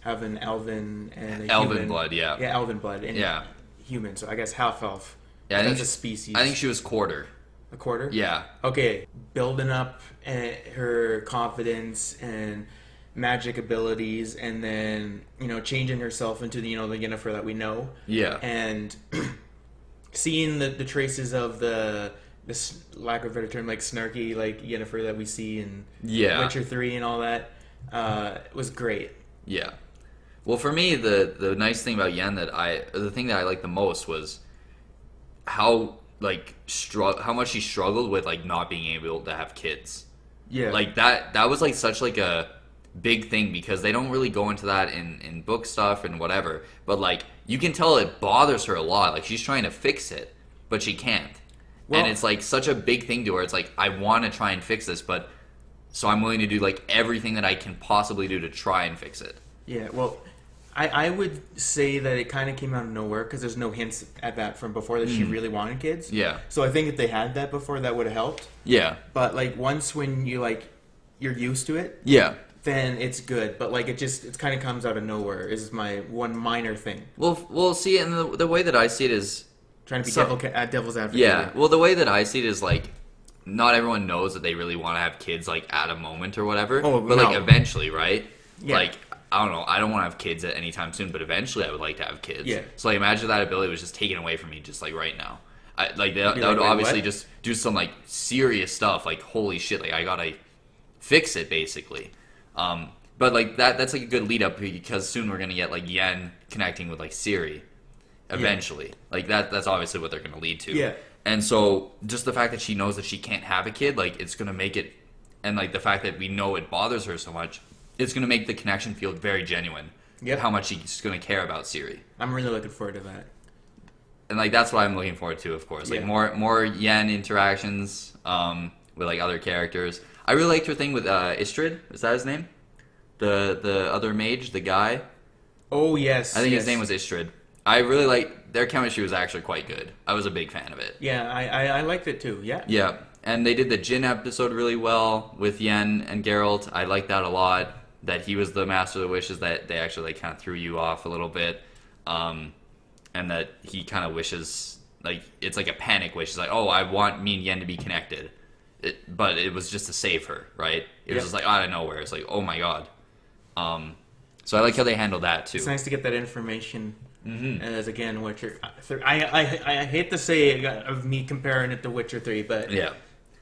[SPEAKER 1] having elven and
[SPEAKER 2] elven blood, yeah.
[SPEAKER 1] Yeah, elven blood and human. So I guess half elf.
[SPEAKER 2] Yeah,
[SPEAKER 1] that's a species.
[SPEAKER 2] I think she was quarter.
[SPEAKER 1] A quarter?
[SPEAKER 2] Yeah.
[SPEAKER 1] Okay, building up her confidence and magic abilities, and then changing herself into the Yennefer that we know.
[SPEAKER 2] Yeah.
[SPEAKER 1] And seeing the traces of this lack of a better term, like snarky like Yennefer that we see in Witcher 3 and all that was great.
[SPEAKER 2] Yeah. Well, for me, the nice thing about Yen the thing that I liked the most was how much she struggled with like not being able to have kids.
[SPEAKER 1] Yeah.
[SPEAKER 2] Like that was like such like a big thing because they don't really go into that in book stuff and whatever, but like you can tell it bothers her a lot. Like she's trying to fix it, but she can't. Well, and it's like such a big thing to her. It's like I want to try and fix this, but so I'm willing to do like everything that I can possibly do to try and fix it.
[SPEAKER 1] Yeah, well, I would say that it kind of came out of nowhere because there's no hints at that from before that she really wanted kids.
[SPEAKER 2] Yeah.
[SPEAKER 1] So I think if they had that before, that would have helped.
[SPEAKER 2] Yeah.
[SPEAKER 1] But like once when you're used to it,
[SPEAKER 2] Yeah.
[SPEAKER 1] then it's good. But like it kind of comes out of nowhere. Is my one minor thing.
[SPEAKER 2] Well, see, and the way that I see it is
[SPEAKER 1] Trying to be devil's advocate.
[SPEAKER 2] Yeah. Well, the way that I see it is like not everyone knows that they really want to have kids like at a moment or whatever.
[SPEAKER 1] Oh,
[SPEAKER 2] but like eventually, right?
[SPEAKER 1] Yeah.
[SPEAKER 2] Like I don't know. I don't want to have kids at any time soon, but eventually I would like to have kids.
[SPEAKER 1] Yeah.
[SPEAKER 2] So like imagine that ability was just taken away from me just like right now. That would
[SPEAKER 1] wait,
[SPEAKER 2] obviously
[SPEAKER 1] what?
[SPEAKER 2] just do some like serious stuff. Like holy shit, like I gotta fix it basically. But like that's like a good lead up because soon we're gonna get like Yen connecting with like Siri. Eventually, like that's obviously what they're gonna lead to.
[SPEAKER 1] Yeah.
[SPEAKER 2] And so just the fact that she knows that she can't have a kid, like it's gonna make it, and like the fact that we know it bothers her so much, it's gonna make the connection feel very genuine.
[SPEAKER 1] Yep.
[SPEAKER 2] How much she's gonna care about Siri.
[SPEAKER 1] I'm really looking forward to that.
[SPEAKER 2] And like that's what I'm looking forward to, of course. Like more Yen interactions with like other characters. I really liked her thing with Istrid. Is that his name? The other mage, the guy.
[SPEAKER 1] Oh yes.
[SPEAKER 2] I think his name was Istrid. I really like their chemistry was actually quite good. I was a big fan of it.
[SPEAKER 1] Yeah, I liked it too. Yeah.
[SPEAKER 2] Yeah, and they did the Jin episode really well with Yen and Geralt. I liked that a lot. That he was the master of the wishes. That they actually like kind of threw you off a little bit, and that he kind of wishes like it's like a panic wish. It's like, oh, I want me and Yen to be connected, but it was just to save her, right? It was just like out of nowhere. It's like, oh my god. So I like how they handled that too.
[SPEAKER 1] It's nice to get that information. As again, Witcher. I hate to say it of me comparing it to Witcher 3, but
[SPEAKER 2] yeah,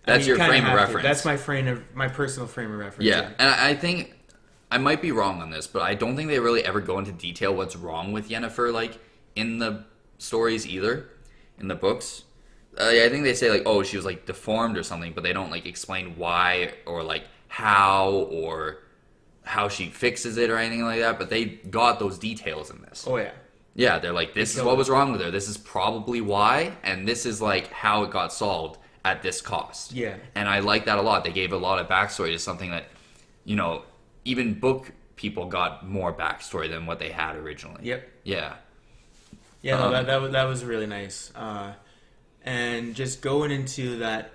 [SPEAKER 2] that's your frame of reference.
[SPEAKER 1] That's my personal frame of reference.
[SPEAKER 2] Yeah, and I think I might be wrong on this, but I don't think they really ever go into detail what's wrong with Yennefer, like in the stories either, in the books. I think they say like, oh, she was like deformed or something, but they don't like explain why or like how or how she fixes it or anything like that. But they got those details in this.
[SPEAKER 1] Oh yeah.
[SPEAKER 2] Yeah, they're like, this is what was wrong with her. This is probably why, and this is like how it got solved at this cost.
[SPEAKER 1] Yeah.
[SPEAKER 2] And I like that a lot. They gave a lot of backstory to something that, even book people got more backstory than what they had originally.
[SPEAKER 1] Yep.
[SPEAKER 2] Yeah.
[SPEAKER 1] Yeah, no, that was really nice. And just going into that,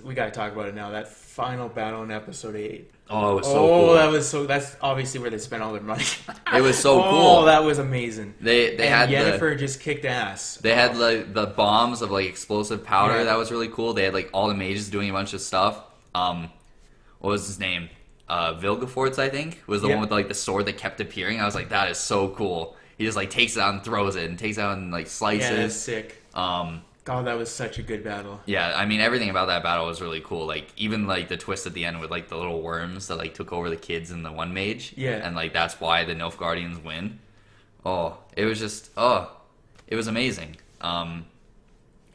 [SPEAKER 1] we got to talk about it now. That final battle in episode 8.
[SPEAKER 2] Oh, it was so cool.
[SPEAKER 1] That's obviously where they spent all their money.
[SPEAKER 2] It was so cool.
[SPEAKER 1] Oh, that was amazing.
[SPEAKER 2] They had
[SPEAKER 1] Yennefer just kicked ass.
[SPEAKER 2] They had like the bombs of like explosive powder.
[SPEAKER 1] Yeah.
[SPEAKER 2] That was really cool. They had like all the mages doing a bunch of stuff. What was his name? Vilgefortz, I think, was the one with like the sword that kept appearing. I was like, that is so cool. He just like takes it out and throws it and takes it out and like slices.
[SPEAKER 1] Yeah, that's sick. God, that was such a good battle.
[SPEAKER 2] Yeah, I mean everything about that battle was really cool. Like even like the twist at the end with like the little worms that like took over the kids and the one mage.
[SPEAKER 1] Yeah.
[SPEAKER 2] And like that's why the Nilfgaardians win. Oh, it was just it was amazing. I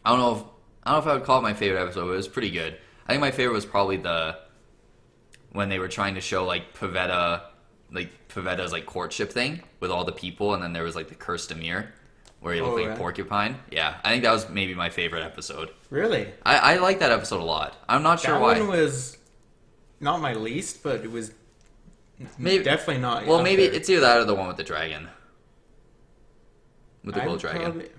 [SPEAKER 2] don't know if I would call it my favorite episode, but it was pretty good. I think my favorite was probably when they were trying to show like Pavetta's like courtship thing with all the people, and then there was like the cursed Emir where he looked like a porcupine. Yeah, I think that was maybe my favorite episode.
[SPEAKER 1] Really?
[SPEAKER 2] I like that episode a lot. I'm not sure why.
[SPEAKER 1] That one was not my least, but it was definitely not.
[SPEAKER 2] Well, maybe it's either that or the one with the dragon. With the gold dragon.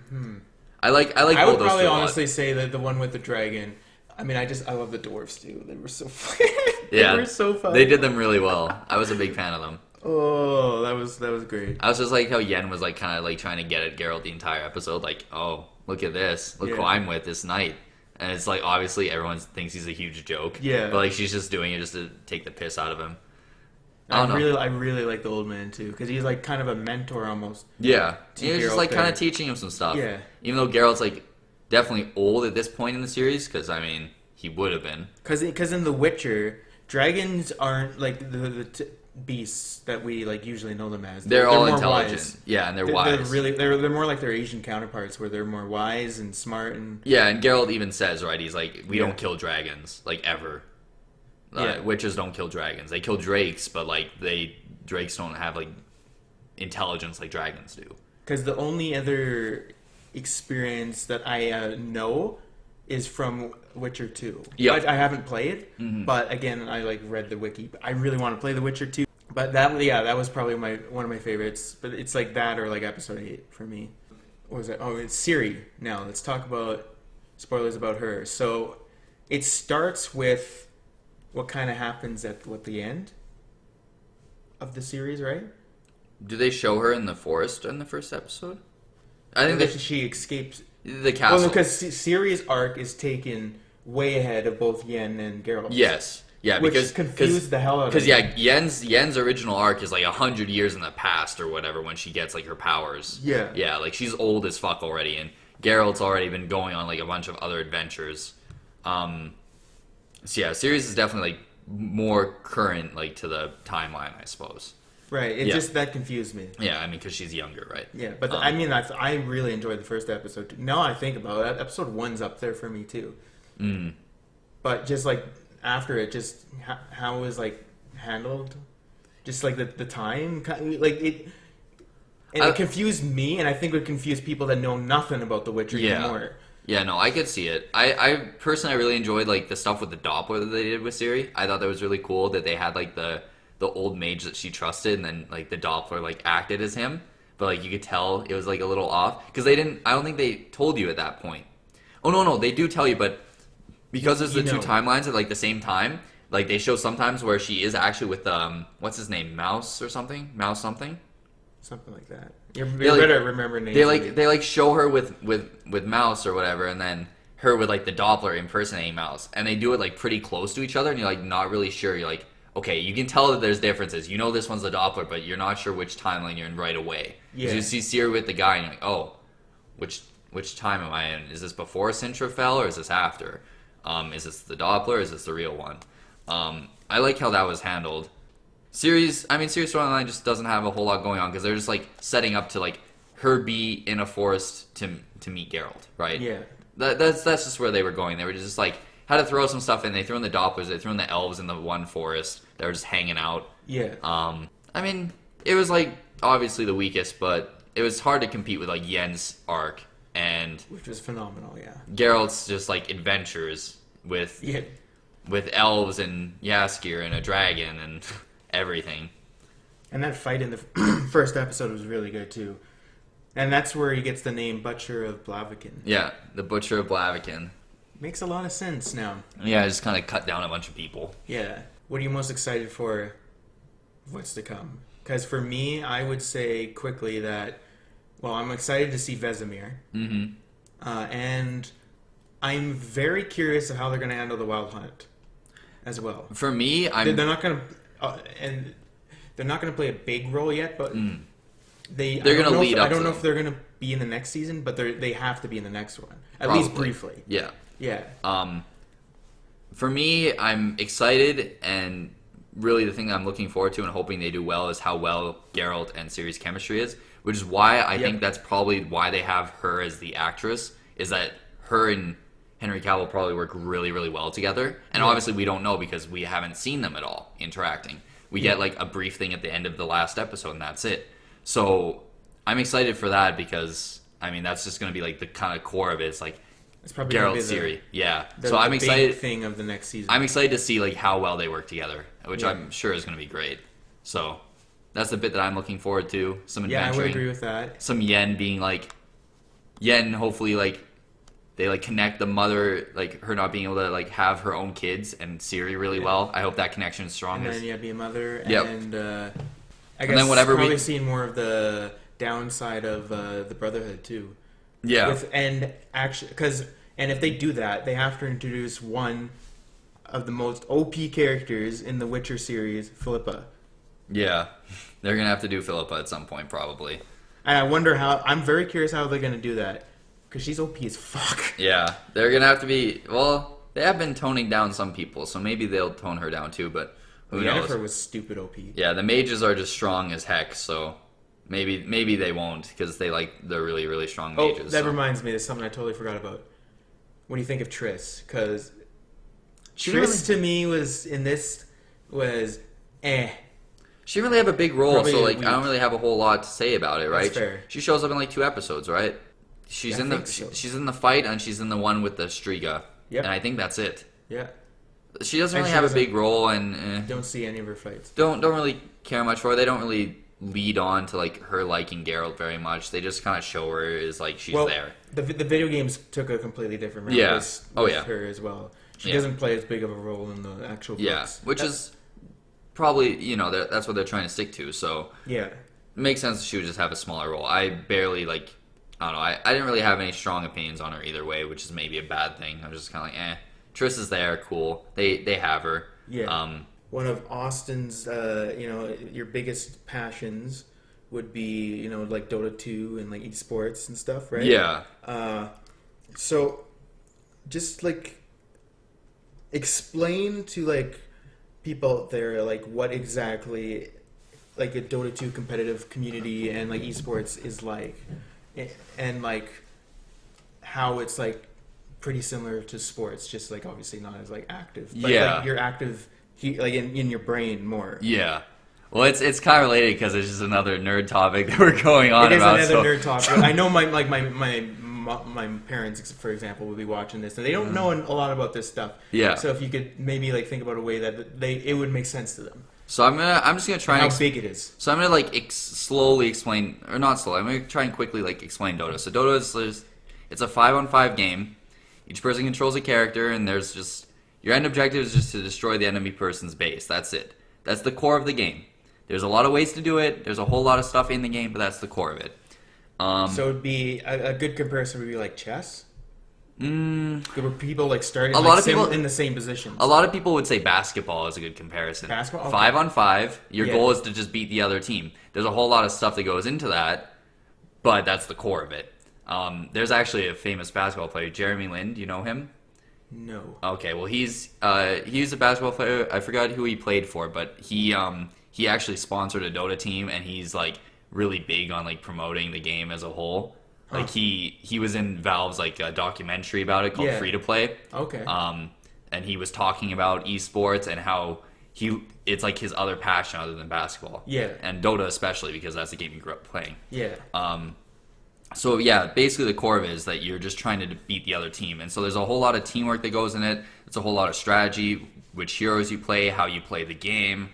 [SPEAKER 2] I like both those two.
[SPEAKER 1] I would probably honestly say that the one with the dragon. I mean, I love the dwarves too. They were so fun. They were so fun.
[SPEAKER 2] They did them really well. I was a big fan of them.
[SPEAKER 1] Oh, that was great.
[SPEAKER 2] I was just like how Yen was like kind of like trying to get at Geralt the entire episode. Like, oh, look at this. Look who I'm with this night. And it's like obviously everyone thinks he's a huge joke. Yeah. But like she's just doing it just to take the piss out of him. I really like the old man too because he's like kind of a mentor almost. Yeah. He was just like kind of teaching him some stuff. Yeah. Even though Geralt's like definitely old at this point in the series because I mean he would have been. Because in The Witcher, dragons aren't like the beasts that we like usually know them as. They're all intelligent. Wise. Yeah, and they're wise. They're more like their Asian counterparts where they're more wise and smart and. Yeah, and Geralt even says right, he's like, we don't kill dragons like ever. Witches don't kill dragons. They kill drakes, but like drakes don't have like intelligence like dragons do. Because the only other experience that I know is from Witcher 2. Yeah, I haven't played, but again, I like read the wiki. I really want to play The Witcher 2.
[SPEAKER 1] But that was probably one of my favorites. But it's like that or like episode 8 for me. What was it? Oh, it's Siri. Now let's talk about spoilers about her. So it starts with what kind of happens at the end of the series, right?
[SPEAKER 2] Do they show her in the forest in the first episode? I think
[SPEAKER 1] that she escapes
[SPEAKER 2] the castle.
[SPEAKER 1] Well, because Ciri's arc is taken way ahead of both Yen and Geralt.
[SPEAKER 2] Yes. Yeah,
[SPEAKER 1] which confused the hell out of me.
[SPEAKER 2] Because Yen's original arc is like 100 years in the past or whatever when she gets like her powers.
[SPEAKER 1] Yeah.
[SPEAKER 2] Yeah, like she's old as fuck already, and Geralt's already been going on like a bunch of other adventures. So yeah, Ciri's is definitely like more current like to the timeline, I suppose.
[SPEAKER 1] Right. Just that confused me.
[SPEAKER 2] Yeah, I mean, because she's younger, right?
[SPEAKER 1] Yeah, but I mean, I really enjoyed the first episode. Now I think about it, episode 1's up there for me too.
[SPEAKER 2] Mm.
[SPEAKER 1] But just like after it, just how it was like handled, just like the time, like it. And it confused me, and I think it would confuse people that know nothing about The Witcher anymore.
[SPEAKER 2] Yeah, no, I could see it. I personally really enjoyed like the stuff with the Doppler that they did with Ciri. I thought that was really cool that they had like the old mage that she trusted, and then like the Doppler like acted as him, but like you could tell it was like a little off because they didn't. I don't think they told you at that point. Oh no, they do tell you, but because there's the two timelines at like the same time, like they show sometimes where she is actually with what's his name, Mouse or something, Mouse something.
[SPEAKER 1] Something like that. You're better remember names.
[SPEAKER 2] They like show her with Mouse or whatever, and then her with like the Doppler impersonating Mouse, and they do it like pretty close to each other, and you're like not really sure. You're like, okay, you can tell that there's differences. You know this one's the Doppler, but you're not sure which timeline you're in right away. Yeah. You see Ciri with the guy, and you're like, oh, which time am I in? Is this before Sintra fell, or is this after? Is this the Doppler, or is this the real one? I like how that was handled. Ciri's storyline just doesn't have a whole lot going on because they're just like setting up to like her be in a forest to meet Geralt, right?
[SPEAKER 1] Yeah.
[SPEAKER 2] That's just where they were going. They were just like had to throw some stuff in. They threw in the Dopplers, they threw in the elves in the one forest. They were just hanging out.
[SPEAKER 1] Yeah.
[SPEAKER 2] I mean, it was like obviously the weakest, but it was hard to compete with like Yen's arc and
[SPEAKER 1] which was phenomenal. Yeah.
[SPEAKER 2] Geralt's just like adventures with elves and Jaskier and a dragon and everything.
[SPEAKER 1] And that fight in the first episode was really good too. And that's where he gets the name Butcher of Blaviken.
[SPEAKER 2] Yeah, the Butcher of Blaviken.
[SPEAKER 1] Makes a lot of sense now.
[SPEAKER 2] Yeah, just kind of cut down a bunch of people.
[SPEAKER 1] Yeah. What are you most excited for what's to come? Because for me, I would say quickly that, well, I'm excited to see Vesemir.
[SPEAKER 2] Mm-hmm.
[SPEAKER 1] And I'm very curious of how they're going to handle the Wild Hunt as well.
[SPEAKER 2] For me,
[SPEAKER 1] they're not going to... and they're not going to play a big role yet, but they're going to lead up. I don't know if they're going to be in the next season, but they have to be in the next one, at least briefly.
[SPEAKER 2] Yeah.
[SPEAKER 1] Yeah.
[SPEAKER 2] For me, I'm excited, and really the thing that I'm looking forward to and hoping they do well is how well Geralt and Ciri's chemistry is, which is why I think that's probably why they have her as the actress, is that her and Henry Cavill probably work really, really well together. And obviously we don't know because we haven't seen them at all interacting. We get like a brief thing at the end of the last episode and that's it. So I'm excited for that because, I mean, that's just going to be like the kind of core of it. It's like
[SPEAKER 1] it's probably
[SPEAKER 2] Geralt, Ciri. Yeah.
[SPEAKER 1] So I'm excited. Big thing of the next season.
[SPEAKER 2] I'm excited to see like how well they work together, which I'm sure is going to be great. So that's the bit that I'm looking forward to. Some adventuring.
[SPEAKER 1] Yeah, I would agree with that.
[SPEAKER 2] Some Yen being like, Yen hopefully like, they like connect the mother, like her not being able to like have her own kids and Ciri really well. I hope that connection is strong.
[SPEAKER 1] And then be a mother, and I guess
[SPEAKER 2] then whatever
[SPEAKER 1] probably seeing more of the downside of the Brotherhood too.
[SPEAKER 2] Yeah,
[SPEAKER 1] and if they do that, they have to introduce one of the most OP characters in the Witcher series, Philippa.
[SPEAKER 2] Yeah, they're gonna have to do Philippa at some point probably.
[SPEAKER 1] And I wonder how. I'm very curious how they're gonna do that. Because she's OP as fuck.
[SPEAKER 2] Yeah, they're going to have to be... Well, they have been toning down some people, so maybe they'll tone her down too, but who knows?
[SPEAKER 1] Yennefer was stupid OP.
[SPEAKER 2] Yeah, the mages are just strong as heck, so maybe they won't, because they're really, really strong mages.
[SPEAKER 1] That reminds me of something I totally forgot about. What do you think of Triss? Because Triss to me was eh.
[SPEAKER 2] She didn't really have a big role,
[SPEAKER 1] Probably
[SPEAKER 2] so I
[SPEAKER 1] weak.
[SPEAKER 2] don't really have a whole lot to say about it, right?
[SPEAKER 1] That's fair.
[SPEAKER 2] She shows up in like 2 episodes, right? She's in the fight and she's in the one with the Striga.
[SPEAKER 1] Yep.
[SPEAKER 2] And I think that's it.
[SPEAKER 1] Yeah.
[SPEAKER 2] She doesn't
[SPEAKER 1] And
[SPEAKER 2] really
[SPEAKER 1] she
[SPEAKER 2] have a
[SPEAKER 1] doesn't-
[SPEAKER 2] big role, and
[SPEAKER 1] Don't see any of her fights.
[SPEAKER 2] don't really care much for her. They don't really lead on to like her liking Geralt very much. They just kind of show her as like she's there.
[SPEAKER 1] The video games took a completely different route
[SPEAKER 2] Yeah.
[SPEAKER 1] with
[SPEAKER 2] Yeah.
[SPEAKER 1] her as well. She
[SPEAKER 2] Yeah.
[SPEAKER 1] doesn't play as big of a role in the actual books.
[SPEAKER 2] Yeah, which is probably, that's what they're trying to stick to. So
[SPEAKER 1] Yeah.
[SPEAKER 2] it makes sense she would just have a smaller role. I barely I don't know. I didn't really have any strong opinions on her either way, which is maybe a bad thing. I was just kind of like, Triss is there, cool. They have her.
[SPEAKER 1] Yeah. One of Austin's, your biggest passions would be, like Dota 2 and like esports and stuff, right?
[SPEAKER 2] Yeah.
[SPEAKER 1] So, just like, explain to like people out there like what exactly like a Dota 2 competitive community and like esports is like, and like how it's like pretty similar to sports, just like obviously not as like active. But like you're active like in your brain more.
[SPEAKER 2] Yeah. Well, it's kind of related because it's just another nerd topic that we're going on about.
[SPEAKER 1] It is another nerd topic. I know my parents, for example, will be watching this, and they don't know a lot about this stuff.
[SPEAKER 2] Yeah.
[SPEAKER 1] So if you could maybe like think about a way that it would make sense to them.
[SPEAKER 2] So I'm just gonna try
[SPEAKER 1] how
[SPEAKER 2] and
[SPEAKER 1] big it is.
[SPEAKER 2] So I'm gonna like slowly explain, or not slowly. I'm gonna try and quickly like explain Dota. So Dota is it's a 5-on-5 game. Each person controls a character, and there's just your end objective is just to destroy the enemy person's base. That's it. That's the core of the game. There's a lot of ways to do it. There's a whole lot of stuff in the game, but that's the core of it.
[SPEAKER 1] So it'd be a good comparison would be like chess. Where people like starting in the same positions.
[SPEAKER 2] A lot of people would say basketball is a good comparison.
[SPEAKER 1] Basketball? Okay.
[SPEAKER 2] 5-on-5, your goal is to just beat the other team. There's a whole lot of stuff that goes into that, but that's the core of it. There's actually a famous basketball player, Jeremy Lin. Do you know him?
[SPEAKER 1] No.
[SPEAKER 2] Okay, well he's a basketball player. I forgot who he played for, but he actually sponsored a Dota team, and he's like really big on like promoting the game as a whole. Like he was in Valve's like a documentary about it called Free to Play.
[SPEAKER 1] Okay.
[SPEAKER 2] And he was talking about esports and how it's like his other passion other than basketball.
[SPEAKER 1] Yeah.
[SPEAKER 2] And Dota especially because that's the game he grew up playing.
[SPEAKER 1] Yeah.
[SPEAKER 2] So yeah, basically the core of it is that you're just trying to beat the other team, and so there's a whole lot of teamwork that goes in it. It's a whole lot of strategy, which heroes you play, how you play the game,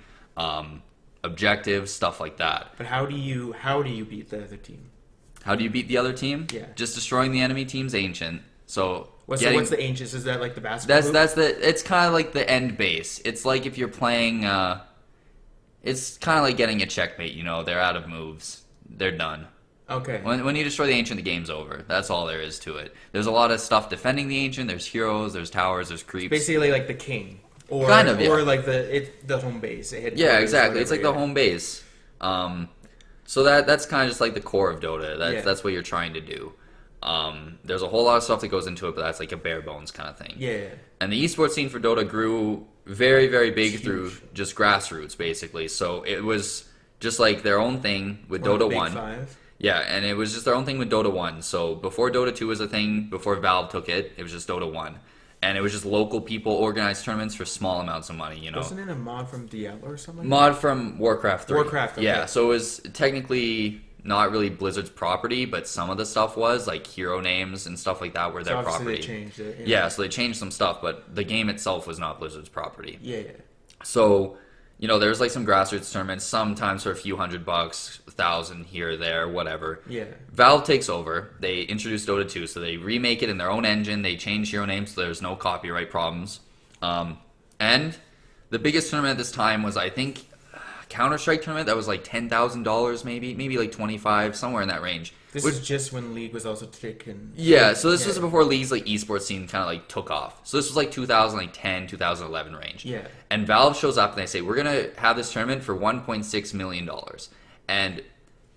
[SPEAKER 2] objectives, stuff like that.
[SPEAKER 1] But how do you beat the other team?
[SPEAKER 2] How do you beat the other team?
[SPEAKER 1] Yeah.
[SPEAKER 2] Just destroying the enemy team's ancient. So
[SPEAKER 1] what's the ancients? Is that like the basketball?
[SPEAKER 2] It's kind of like the end base. It's like if you're playing. It's kind of like getting a checkmate. They're out of moves. They're done.
[SPEAKER 1] Okay.
[SPEAKER 2] When you destroy the ancient, the game's over. That's all there is to it. There's a lot of stuff defending the ancient. There's heroes. There's towers. There's creeps.
[SPEAKER 1] It's basically like the king, or
[SPEAKER 2] kind of, yeah.
[SPEAKER 1] or like the home base.
[SPEAKER 2] Yeah, exactly. It's like the home base. So that's kind of just like the core of Dota. That's what you're trying to do. There's a whole lot of stuff that goes into it, but that's like a bare bones kind of thing.
[SPEAKER 1] Yeah.
[SPEAKER 2] And the esports scene for Dota grew very, very big through just grassroots, basically. So it was just like their own thing with Dota 1.
[SPEAKER 1] 5.
[SPEAKER 2] Yeah, and it was just their own thing with Dota 1. So before Dota 2 was a thing, before Valve took it, it was just Dota 1. And it was just local people organized tournaments for small amounts of money,
[SPEAKER 1] Wasn't it a mod from Diablo or something?
[SPEAKER 2] Mod from Warcraft 3.
[SPEAKER 1] Warcraft, okay.
[SPEAKER 2] Yeah, so it was technically not really Blizzard's property, but some of the stuff was, like hero names and stuff like that were their property.
[SPEAKER 1] They changed it.
[SPEAKER 2] Yeah, so they changed some stuff, but the game itself was not Blizzard's property.
[SPEAKER 1] Yeah.
[SPEAKER 2] So, there's like some grassroots tournaments, sometimes for a few $100, 1,000 here or there, whatever.
[SPEAKER 1] Yeah.
[SPEAKER 2] Valve takes over. They introduce Dota 2, so they remake it in their own engine. They change hero names so there's no copyright problems. And the biggest tournament at this time was, I think, Counter-Strike tournament that was like $10,000 maybe like 25, somewhere in that range.
[SPEAKER 1] This is just when League was also taken.
[SPEAKER 2] Yeah, so this was before League's like esports scene kind of like took off. So this was like 2010, 2011 range.
[SPEAKER 1] Yeah.
[SPEAKER 2] And Valve shows up and they say, we're going to have this tournament for $1.6 million. And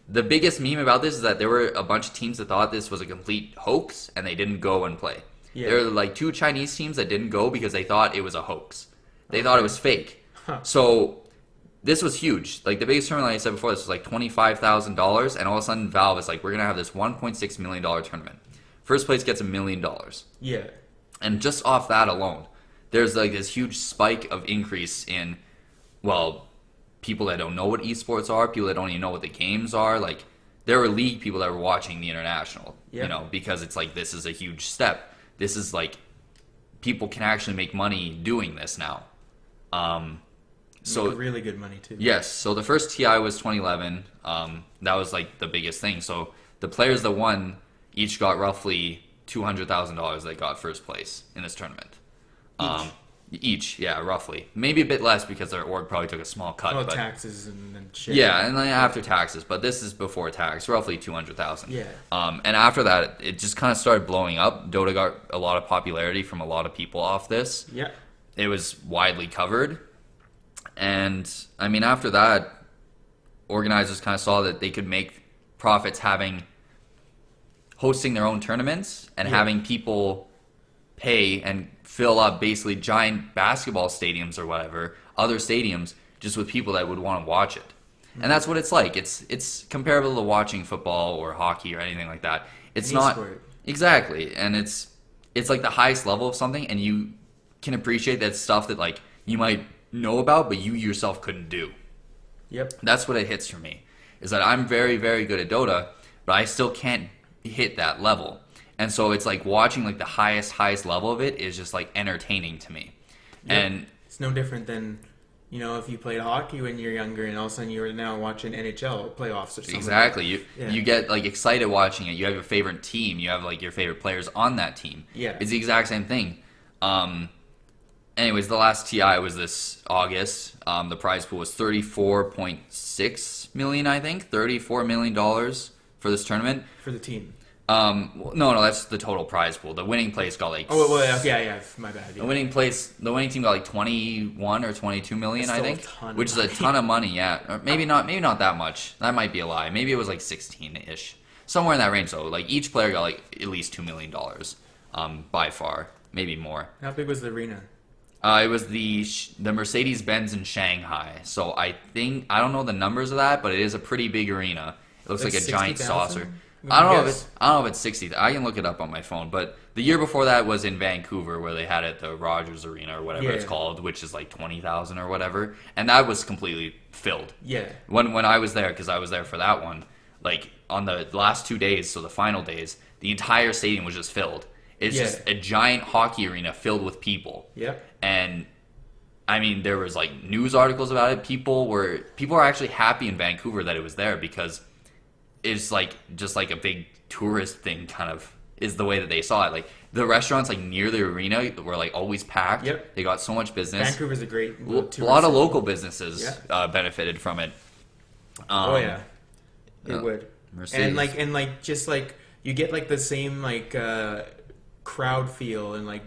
[SPEAKER 2] the biggest meme about this is that there were a bunch of teams that thought this was a complete hoax and they didn't go and play. Yeah. There were like 2 Chinese teams that didn't go because they thought it was a hoax. They thought it was fake. Huh. So this was huge. Like the biggest tournament, like I said before, this was like $25,000, and all of a sudden Valve is like, we're gonna have this $1.6 million tournament. First place gets $1 million.
[SPEAKER 1] Yeah.
[SPEAKER 2] And just off that alone, there's like this huge spike of increase in, people that don't know what esports are, people that don't even know what the games are. Like there were League people that were watching the international, because it's like this is a huge step. This is like people can actually make money doing this now. So
[SPEAKER 1] make really good money too.
[SPEAKER 2] Yes. So the first TI was 2011. That was like the biggest thing. So the players that won each got roughly $200,000. They got first place in this tournament. Each, yeah, roughly. Maybe a bit less because their org probably took a small cut.
[SPEAKER 1] Oh, taxes and shit.
[SPEAKER 2] Yeah, and then after taxes, but this is before tax, roughly 200,000.
[SPEAKER 1] Yeah.
[SPEAKER 2] And after that, it just kind of started blowing up. Dota got a lot of popularity from a lot of people off this.
[SPEAKER 1] Yeah.
[SPEAKER 2] It was widely covered. And, I mean, after that, organizers kind of saw that they could make profits hosting their own tournaments and having people pay and fill up basically giant basketball stadiums or whatever, other stadiums, just with people that would want to watch it. And that's what it's like. It's comparable to watching football or hockey or anything like that. It's not
[SPEAKER 1] sport.
[SPEAKER 2] Exactly, and it's like the highest level of something, and you can appreciate that stuff that like you might know about, but you yourself couldn't do.
[SPEAKER 1] Yep.
[SPEAKER 2] That's what it hits for me. Is that I'm very, very good at Dota, but I still can't hit that level. And so it's like watching like the highest level of it is just like entertaining to me.
[SPEAKER 1] Yep.
[SPEAKER 2] And
[SPEAKER 1] it's no different than, if you played hockey when you're younger and all of a sudden you're now watching NHL playoffs or something.
[SPEAKER 2] Exactly. You get like excited watching it. You have your favorite team. You have like your favorite players on that team.
[SPEAKER 1] Yeah.
[SPEAKER 2] It's the exact same thing. Anyways, the last TI was this August. The prize pool was $34.6 million, I think. $34 million for this tournament.
[SPEAKER 1] For the team.
[SPEAKER 2] No, that's the total prize pool. The winning place got like...
[SPEAKER 1] Oh, well, yeah, my bad. Yeah.
[SPEAKER 2] The winning team got like 21 or 22 million, I think, which is a ton of money. Yeah, or maybe not that much. That might be a lie. Maybe it was like 16-ish, somewhere in that range. Though, like each player got like at least $2 million, by far, maybe more.
[SPEAKER 1] How big was the arena?
[SPEAKER 2] It was the Mercedes-Benz in Shanghai. So I don't know the numbers of that, but it is a pretty big arena. It looks like a giant
[SPEAKER 1] 60,000?
[SPEAKER 2] saucer. I don't know if it's 60. I can look it up on my phone. But the year before that was in Vancouver, where they had it at the Rogers Arena or whatever it's called, which is like 20,000 or whatever, and that was completely filled.
[SPEAKER 1] Yeah.
[SPEAKER 2] When I was there, because I was there for that one, like on the last 2 days, so the final days, the entire stadium was just filled. It's just a giant hockey arena filled with people.
[SPEAKER 1] Yep.
[SPEAKER 2] And I mean, there was like news articles about it. People were actually happy in Vancouver that it was there because it's like just like a big tourist thing kind of is the way that they saw it. Like the restaurants like near the arena were like always packed.
[SPEAKER 1] Yep.
[SPEAKER 2] They got so much business.
[SPEAKER 1] Vancouver's a great
[SPEAKER 2] a lot of local businesses benefited from it.
[SPEAKER 1] It would.
[SPEAKER 2] Mercedes.
[SPEAKER 1] And just like you get like the same like crowd feel and like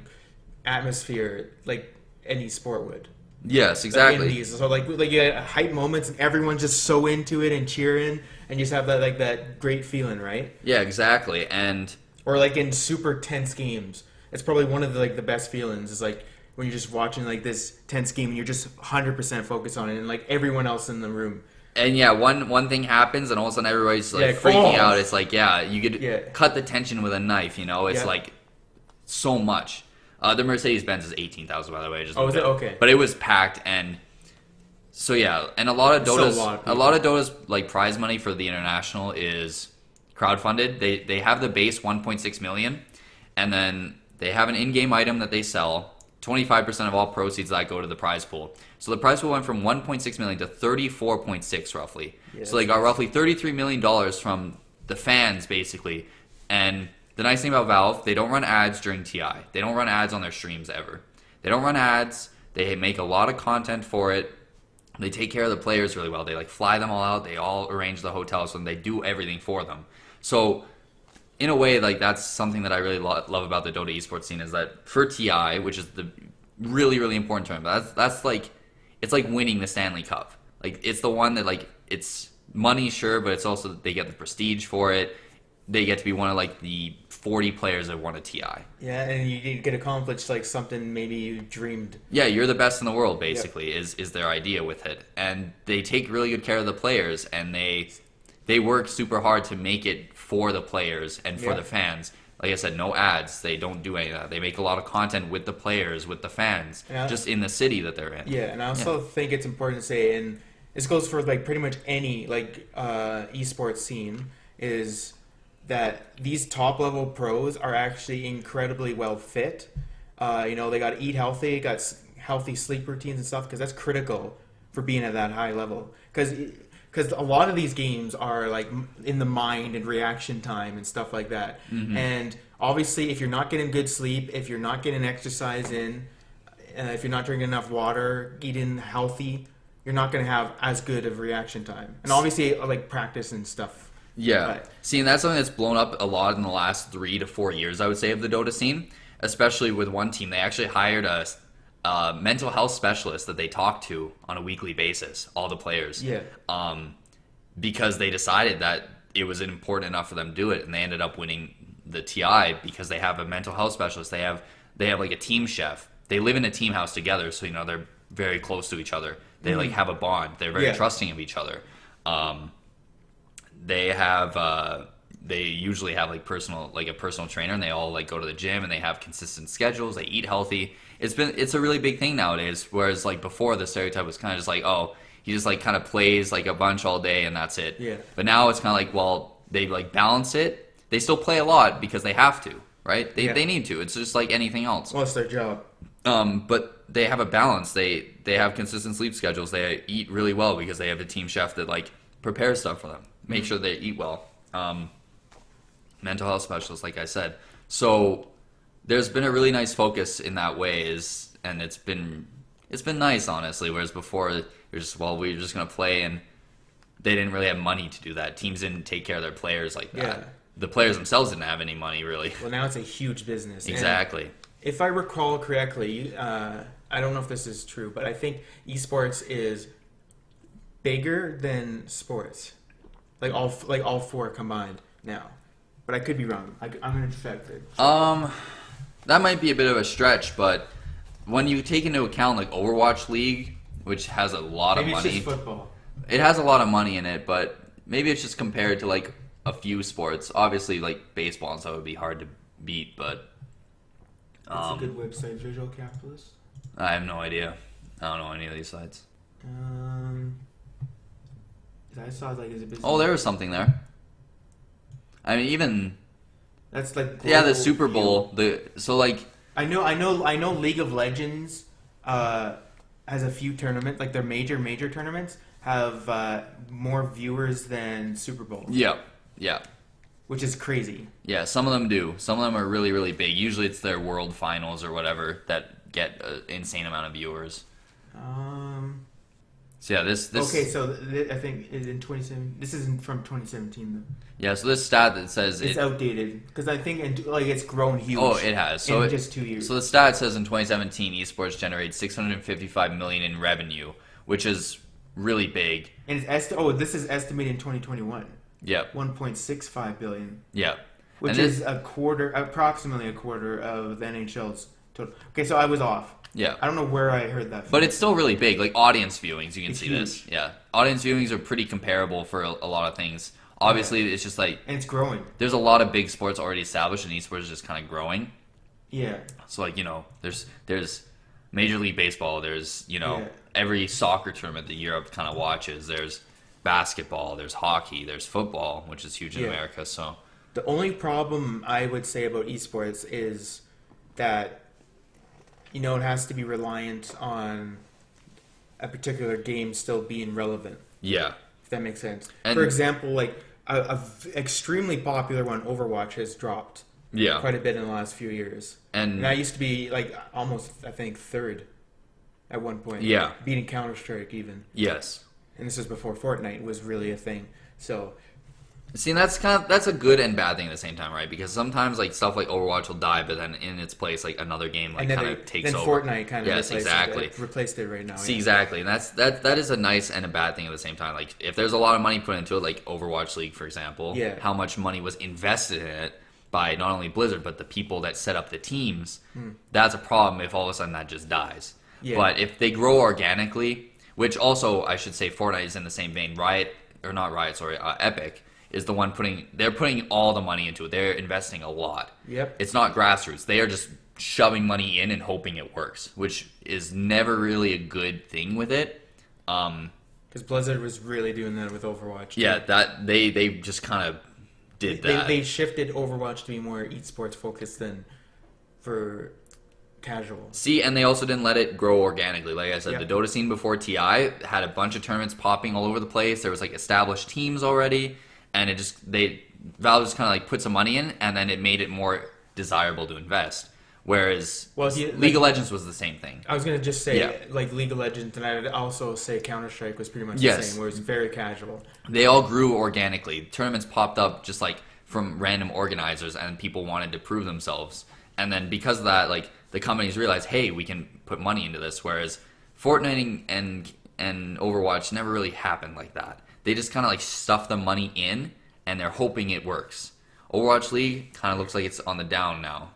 [SPEAKER 1] atmosphere like any sport would.
[SPEAKER 2] Yes, exactly.
[SPEAKER 1] Like so like you get hype moments and everyone's just so into it and cheering and you just have that like that great feeling, right?
[SPEAKER 2] Yeah, exactly. And
[SPEAKER 1] or like in super tense games, it's probably one of the like the best feelings is like when you're just watching like this tense game and you're just 100% focused on it and like everyone else in the room.
[SPEAKER 2] And yeah, one thing happens and all of a sudden everybody's like freaking out. It's like you could cut the tension with a knife. It's like so much. The Mercedes-Benz is 18,000, by the way.
[SPEAKER 1] Is it? Okay.
[SPEAKER 2] But it was packed, and so and a lot of Dota's like prize money for the international is crowdfunded. They have the base 1.6 million, and then they have an in-game item that they sell. 25% of all proceeds that go to the prize pool. So the prize pool went from 1.6 million to 34.6 roughly. Yeah, so they got roughly $33 million from the fans basically, and the nice thing about Valve, they don't run ads during TI. They don't run ads on their streams ever. They don't run ads. They make a lot of content for it. They take care of the players really well. They like fly them all out. They all arrange the hotels and they do everything for them. So in a way, like that's something that I really love about the Dota esports scene is that for TI, which is the really, really important tournament, that's like, it's like winning the Stanley Cup. Like it's the one that like, it's money, sure, but it's also, they get the prestige for it. They get to be one of like the 40 players that won a TI.
[SPEAKER 1] Yeah, and you get accomplished like something maybe you dreamed.
[SPEAKER 2] Yeah, you're the best in the world basically is their idea with it. And they take really good care of the players and they work super hard to make it for the players and for the fans. Like I said, no ads. They don't do any of that. They make a lot of content with the players, with the fans, just in the city that they're in.
[SPEAKER 1] Yeah, and I also think it's important to say, and this goes for like pretty much any like esports scene, is that these top level pros are actually incredibly well fit. They got to eat healthy, healthy sleep routines and stuff because that's critical for being at that high level. Because a lot of these games are like in the mind and reaction time and stuff like that. Mm-hmm. And obviously, if you're not getting good sleep, if you're not getting exercise in, if you're not drinking enough water, eating healthy, you're not going to have as good of reaction time. And obviously, like practice and stuff.
[SPEAKER 2] Yeah.
[SPEAKER 1] But,
[SPEAKER 2] see, and that's something that's blown up a lot in the last 3 to 4 years, I would say, of the Dota scene. Especially with one team. They actually hired a mental health specialist that they talk to on a weekly basis, all the players.
[SPEAKER 1] Yeah.
[SPEAKER 2] Because they decided that it was important enough for them to do it, and they ended up winning the TI because they have a mental health specialist. They have like a team chef. They live in a team house together, so they're very close to each other. They like have a bond. They're very trusting of each other. They usually have like a personal trainer, and they all like go to the gym, and they have consistent schedules. They eat healthy. It's a really big thing nowadays. Whereas like before, the stereotype was kind of just like, oh, he just like kind of plays like a bunch all day and that's it.
[SPEAKER 1] Yeah.
[SPEAKER 2] But now it's kind of like, well, they like balance it. They still play a lot because they have to, right? They need to. It's just like anything else.
[SPEAKER 1] Well, it's their job.
[SPEAKER 2] But they have a balance. They have consistent sleep schedules. They eat really well because they have a team chef that like prepares stuff for them. Make sure they eat well. Mental health specialist, like I said. So there's been a really nice focus in that way, and it's been nice, honestly. Whereas before, we're just gonna play, and they didn't really have money to do that. Teams didn't take care of their players like that.
[SPEAKER 1] Yeah.
[SPEAKER 2] The players themselves didn't have any money, really.
[SPEAKER 1] Well, now it's a huge business.
[SPEAKER 2] Exactly.
[SPEAKER 1] And if I recall correctly, I don't know if this is true, but I think esports is bigger than sports, like all four combined now. But I could be wrong. I'm going to check it.
[SPEAKER 2] That might be a bit of a stretch, but when you take into account like Overwatch League, which has a lot of money.
[SPEAKER 1] Maybe it's just football.
[SPEAKER 2] It has a lot of money in it, but maybe it's just compared to like a few sports. Obviously, like baseball and stuff would be hard to beat, but
[SPEAKER 1] It's a good website, Visual Capitalist.
[SPEAKER 2] I have no idea. I don't know any of these sites.
[SPEAKER 1] I saw like as a business.
[SPEAKER 2] Oh, there was something there. I mean, even
[SPEAKER 1] that's like
[SPEAKER 2] the Super Bowl.
[SPEAKER 1] I know League of Legends has a few tournaments, like their major tournaments have more viewers than Super Bowl.
[SPEAKER 2] Yeah.
[SPEAKER 1] Which is crazy.
[SPEAKER 2] Yeah, some of them do. Some of them are really, really big. Usually it's their world finals or whatever that get an insane amount of viewers. So yeah, this.
[SPEAKER 1] Okay, so I think it's in 2017. This isn't from 2017 though.
[SPEAKER 2] Yeah, so this stat that says
[SPEAKER 1] it's outdated because I think it's grown huge.
[SPEAKER 2] Oh, it has. So
[SPEAKER 1] in just 2 years.
[SPEAKER 2] So the stat says in 2017, esports generated $655 million in revenue, which is really big.
[SPEAKER 1] And this is estimated in 2021.
[SPEAKER 2] Yep.
[SPEAKER 1] 1.65 billion.
[SPEAKER 2] Yeah.
[SPEAKER 1] Which is approximately a quarter of the NHL's total. Okay, so I was off.
[SPEAKER 2] Yeah.
[SPEAKER 1] I don't know where I heard that from.
[SPEAKER 2] But it's still really big. Like audience viewings, you can see
[SPEAKER 1] huge.
[SPEAKER 2] this. Yeah. Audience viewings are pretty comparable for a lot of things. Obviously, it's just like...
[SPEAKER 1] And it's growing.
[SPEAKER 2] There's a lot of big sports already established, and esports is just kind of growing.
[SPEAKER 1] Yeah.
[SPEAKER 2] So, like, there's Major League Baseball. There's, every soccer tournament that Europe kind of watches. There's basketball. There's hockey. There's football, which is huge in America. So
[SPEAKER 1] the only problem I would say about esports is that it has to be reliant on a particular game still being relevant.
[SPEAKER 2] Yeah.
[SPEAKER 1] If that makes sense. For example, like a extremely popular one, Overwatch, has dropped quite a bit in the last few years. And that used to be like almost, I think, third at one point.
[SPEAKER 2] Yeah.
[SPEAKER 1] Beating Counter-Strike even.
[SPEAKER 2] Yes.
[SPEAKER 1] And this was before Fortnite was really a thing. So...
[SPEAKER 2] See, that's a good and bad thing at the same time, right? Because sometimes like stuff like Overwatch will die, but then in its place, like another game like kind of takes over.
[SPEAKER 1] Then Fortnite kind of replaced it right now.
[SPEAKER 2] See, exactly, and that is a nice and a bad thing at the same time. Like if there's a lot of money put into it, like Overwatch League, for example, how much money was invested in it by not only Blizzard but the people that set up the teams. That's a problem if all of a sudden that just dies. Yeah. But if they grow organically, which also I should say Fortnite is in the same vein. Epic is the one putting all the money into it. They're investing a lot.
[SPEAKER 1] Yep.
[SPEAKER 2] It's not grassroots. They are just shoving money in and hoping it works, which is never really a good thing with it.
[SPEAKER 1] Because Blizzard was really doing that with Overwatch.
[SPEAKER 2] Yeah, that they just kind of did that.
[SPEAKER 1] They shifted Overwatch to be more esports focused than casual.
[SPEAKER 2] See, and they also didn't let it grow organically. Like I said,
[SPEAKER 1] Yep.
[SPEAKER 2] the Dota scene before TI had a bunch of tournaments popping all over the place. There was like established teams already, and Valve just kind of like put some money in, and then it made it more desirable to invest. Whereas League of Legends was the same thing.
[SPEAKER 1] I was gonna just say like League of Legends, and I'd also say Counter-Strike was pretty much the same, where it was very casual.
[SPEAKER 2] They all grew organically. Tournaments popped up just like from random organizers, and people wanted to prove themselves. And then because of that, like the companies realized, hey, we can put money into this. Whereas Fortnite and Overwatch never really happened like that. They just kind of like stuff the money in, and they're hoping it works. Overwatch League kind of looks like it's on the down now.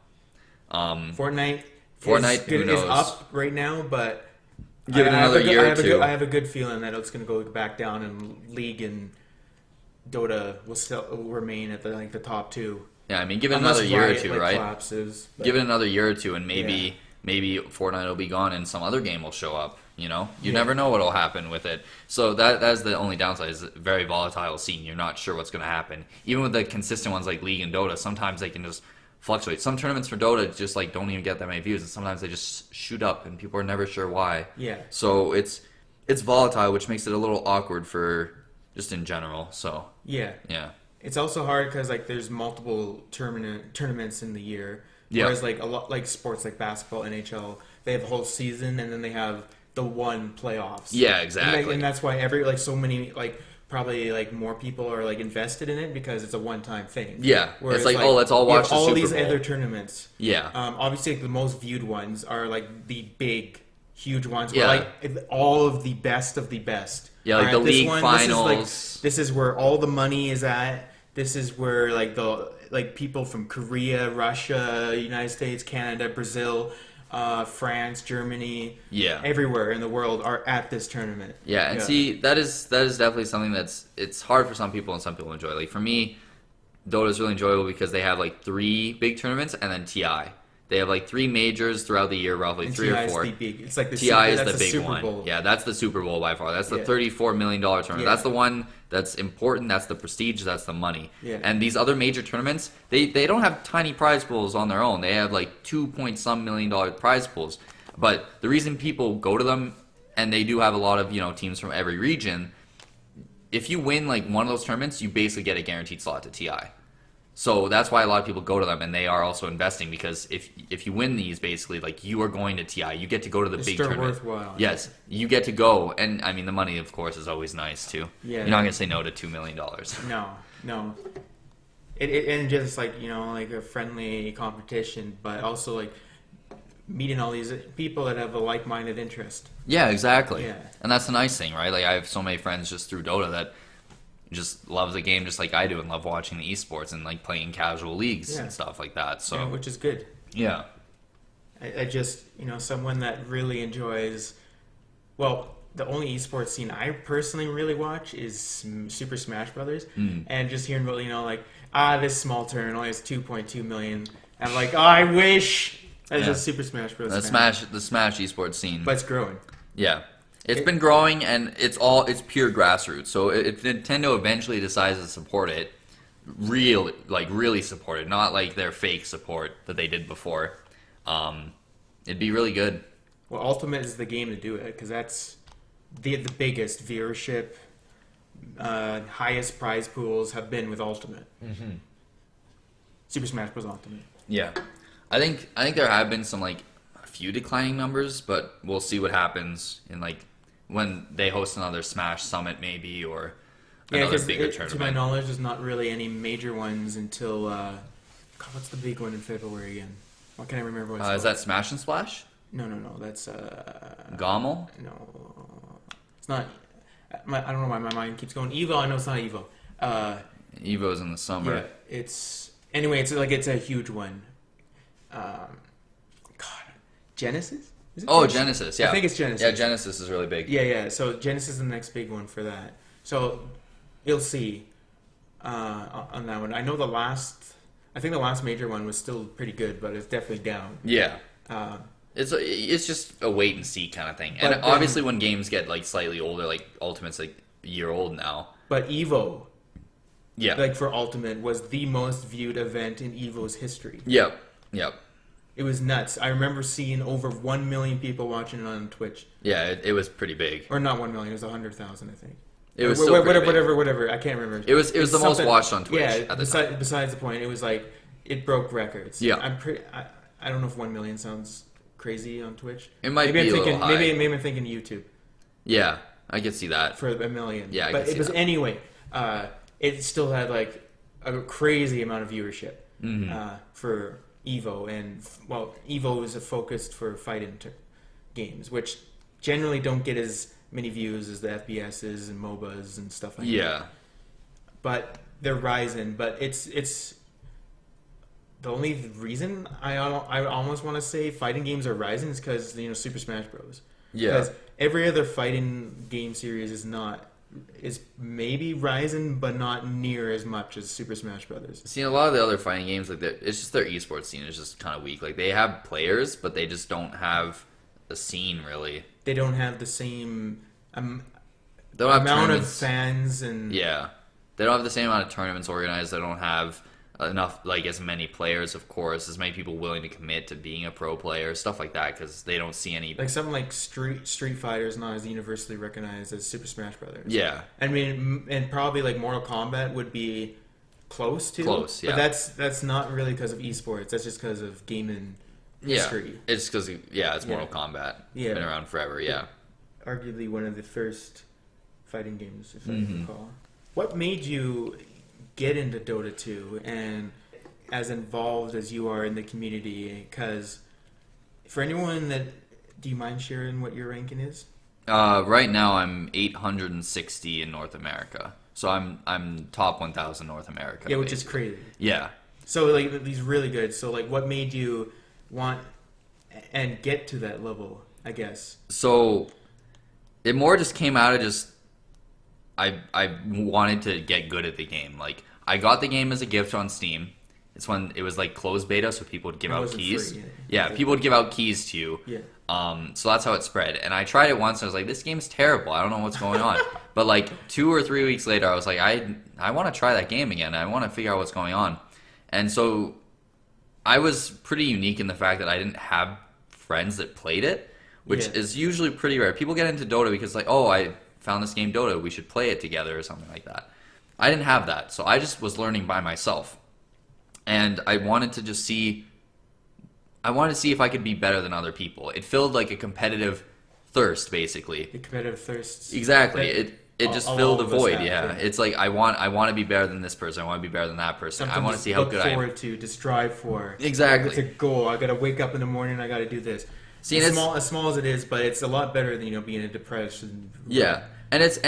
[SPEAKER 1] Fortnite
[SPEAKER 2] is
[SPEAKER 1] up right now, but
[SPEAKER 2] give it another year or two.
[SPEAKER 1] I have a good feeling that it's going to go back down, and League and Dota will remain at the top two.
[SPEAKER 2] Yeah, I mean, give it another year or two, right?
[SPEAKER 1] Collapses,
[SPEAKER 2] give it another year or two, and maybe Fortnite will be gone, and some other game will show up. You know, you never know what'll happen with it. So that's the only downside. Is a very volatile scene. You're not sure what's going to happen. Even with the consistent ones like League and Dota, sometimes they can just fluctuate. Some tournaments for Dota just like don't even get that many views, and sometimes they just shoot up, and people are never sure why.
[SPEAKER 1] Yeah.
[SPEAKER 2] So it's volatile, which makes it a little awkward for just in general. So
[SPEAKER 1] yeah. It's also hard because like there's multiple tournaments in the year.
[SPEAKER 2] Yeah.
[SPEAKER 1] Whereas like a lot like sports like basketball, NHL, they have a whole season, and then they have the one playoffs.
[SPEAKER 2] Yeah, exactly.
[SPEAKER 1] And that's why so many probably more people are invested in it because it's a one-time thing.
[SPEAKER 2] Yeah. Whereas, it's let's all watch the Super Bowl.
[SPEAKER 1] All these other tournaments.
[SPEAKER 2] Yeah.
[SPEAKER 1] Obviously the most viewed ones are the big, huge ones.
[SPEAKER 2] Yeah.
[SPEAKER 1] Where all of the best of the best.
[SPEAKER 2] Yeah, like the league finals.
[SPEAKER 1] This is where all the money is at. This is where people from Korea, Russia, United States, Canada, Brazil, France, Germany, everywhere in the world are at this tournament.
[SPEAKER 2] Yeah, and see, that is definitely something it's hard for some people and some people enjoy. Like for me, Dota is really enjoyable because they have 3 big tournaments and then TI. They have 3 majors throughout the year, roughly
[SPEAKER 1] and
[SPEAKER 2] 3
[SPEAKER 1] TI
[SPEAKER 2] or 4.
[SPEAKER 1] Is the big. It's like the
[SPEAKER 2] TI is
[SPEAKER 1] that's
[SPEAKER 2] the big
[SPEAKER 1] Super
[SPEAKER 2] one.
[SPEAKER 1] Bowl.
[SPEAKER 2] Yeah, that's the Super Bowl by far. That's the $34 million tournament. Yeah. That's the one that's important. That's the prestige. That's the money.
[SPEAKER 1] Yeah.
[SPEAKER 2] And these other major tournaments, they don't have tiny prize pools on their own. They have 2-point-some million prize pools. But the reason people go to them, and they do have a lot of teams from every region, if you win one of those tournaments, you basically get a guaranteed slot to TI. So that's why a lot of people go to them, and they are also investing because if you win these, basically, you are going to TI. You get to go to the big tournament.
[SPEAKER 1] Worthwhile.
[SPEAKER 2] Yes, you get to go, and I mean the money, of course, is always nice too.
[SPEAKER 1] Yeah,
[SPEAKER 2] you're not gonna say no to $2 million.
[SPEAKER 1] No. It and just a friendly competition, but also meeting all these people that have a like-minded interest.
[SPEAKER 2] Yeah, exactly.
[SPEAKER 1] Yeah,
[SPEAKER 2] and that's the nice thing, right? I have so many friends just through Dota that just love the game just like I do and love watching the esports and playing casual leagues and stuff like that. So
[SPEAKER 1] which is good.
[SPEAKER 2] Yeah.
[SPEAKER 1] I just someone that really enjoys. Well, the only esports scene I personally really watch is Super Smash Brothers, and just hearing about this small tournament only has 2.2 million, and I wish as a Super Smash Bros.
[SPEAKER 2] The Smash esports scene,
[SPEAKER 1] but it's growing.
[SPEAKER 2] Yeah. It's been growing, and it's pure grassroots. So if Nintendo eventually decides to support it, really support it, not their fake support that they did before, it'd be really good.
[SPEAKER 1] Well, Ultimate is the game to do it because that's the biggest viewership, highest prize pools have been with Ultimate. Mm-hmm. Super Smash Bros. Ultimate.
[SPEAKER 2] Yeah, I think there have been some a few declining numbers, but we'll see what happens in when they host another Smash Summit maybe or another bigger tournament.
[SPEAKER 1] To my knowledge, there's not really any major ones until what's the big one in February again? Why can't I remember what it's called?
[SPEAKER 2] Is that Smash and Splash?
[SPEAKER 1] No, that's
[SPEAKER 2] Gommel?
[SPEAKER 1] No, it's not. I don't know why my mind keeps going. Evo, I know it's not Evo.
[SPEAKER 2] Evo's in the summer.
[SPEAKER 1] Yeah, it's it's a huge one. Genesis?
[SPEAKER 2] Genesis, yeah.
[SPEAKER 1] I think it's Genesis.
[SPEAKER 2] Yeah, Genesis is really big.
[SPEAKER 1] Yeah. So Genesis is the next big one for that. So you'll see on that one. I know the last major one was still pretty good, but it's definitely down.
[SPEAKER 2] Yeah. It's just a wait and see kind of thing. And obviously when games get slightly older, Ultimate's a year old now.
[SPEAKER 1] But Evo,
[SPEAKER 2] yeah,
[SPEAKER 1] for Ultimate was the most viewed event in Evo's history.
[SPEAKER 2] Yep.
[SPEAKER 1] It was nuts. I remember seeing over 1 million people watching it on Twitch.
[SPEAKER 2] Yeah, it was pretty big.
[SPEAKER 1] Or not 1 million. It was 100,000, I think.
[SPEAKER 2] It was still pretty big.
[SPEAKER 1] Whatever. I can't remember.
[SPEAKER 2] It was the most watched on Twitch.
[SPEAKER 1] Yeah.
[SPEAKER 2] At the time.
[SPEAKER 1] Besides the point, it was like it broke records.
[SPEAKER 2] Yeah.
[SPEAKER 1] I don't know if 1 million sounds crazy on Twitch.
[SPEAKER 2] It might
[SPEAKER 1] maybe
[SPEAKER 2] be
[SPEAKER 1] I'm
[SPEAKER 2] a
[SPEAKER 1] thinking,
[SPEAKER 2] little high.
[SPEAKER 1] Maybe I'm thinking YouTube.
[SPEAKER 2] Yeah, I could see that.
[SPEAKER 1] For 1 million.
[SPEAKER 2] Yeah,
[SPEAKER 1] but it was anyway. It still had like a crazy amount of viewership for Evo, and Evo is focused for fighting games, which generally don't get as many views as the FPSs and MOBAs and stuff like that.
[SPEAKER 2] Yeah,
[SPEAKER 1] but they're rising. But it's the only reason I almost want to say fighting games are rising is because Super Smash Bros.
[SPEAKER 2] Yeah,
[SPEAKER 1] because every other fighting game series is maybe rising, but not near as much as Super Smash Brothers.
[SPEAKER 2] See, a lot of the other fighting games, like it's just their esports scene is just kind of weak. Like they have players, but they just don't have a scene really.
[SPEAKER 1] They don't have the same
[SPEAKER 2] They don't have
[SPEAKER 1] amount of
[SPEAKER 2] tournaments.
[SPEAKER 1] fans and
[SPEAKER 2] Yeah, they don't have the same amount of tournaments organized. They don't have enough, like as many players, of course, as many people willing to commit to being a pro player, stuff like that, because they don't see any.
[SPEAKER 1] like something like Street Fighter is not as universally recognized as Super Smash Brothers.
[SPEAKER 2] Yeah,
[SPEAKER 1] I mean, and probably like Mortal Kombat would be close to.
[SPEAKER 2] Yeah.
[SPEAKER 1] But that's not really because of esports. That's just because of gaming history.
[SPEAKER 2] Yeah, it's because it's Mortal Kombat.
[SPEAKER 1] Yeah,
[SPEAKER 2] been around forever. Yeah,
[SPEAKER 1] arguably one of the first fighting games, if I recall. What made you get into Dota 2 and as involved as you are in the community? Because for anyone that, do you mind sharing what your ranking is?
[SPEAKER 2] right now I'm 860 in North America, so I'm top 1,000 North America.
[SPEAKER 1] Yeah, which is crazy.
[SPEAKER 2] Yeah.
[SPEAKER 1] So like these really good. So like, what made you want and get to that level? I guess.
[SPEAKER 2] So it more just came out of just I wanted to get good at the game. Like I got the game as a gift on Steam. It's when it was like closed beta, so people would give out keys.
[SPEAKER 1] Free,
[SPEAKER 2] yeah, people would give out keys to you.
[SPEAKER 1] Yeah.
[SPEAKER 2] So that's how it spread. And I tried it once and I was like, this game's terrible. I don't know what's going on. But like 2 or 3 weeks later, I was like, I want to try that game again. I want to figure out what's going on. And so I was pretty unique in the fact that I didn't have friends that played it, which is usually pretty rare. People get into Dota because like, oh, I found this game Dota, we should play it together or something like that. I didn't have that, so I just was learning by myself. And I wanted to just see if I could be better than other people. It filled like a competitive thirst, basically.
[SPEAKER 1] The competitive thirst.
[SPEAKER 2] Exactly. It just filled a void.
[SPEAKER 1] Yeah.
[SPEAKER 2] It's like I want to be better than this person. I want to be better than that person.
[SPEAKER 1] Something
[SPEAKER 2] I want to see how good I am.
[SPEAKER 1] look forward to strive for.
[SPEAKER 2] Exactly.
[SPEAKER 1] It's a goal. I got to wake up in the morning. I got to do this.
[SPEAKER 2] See,
[SPEAKER 1] as small as it is, but it's a lot better than being a depression.
[SPEAKER 2] Yeah. And it's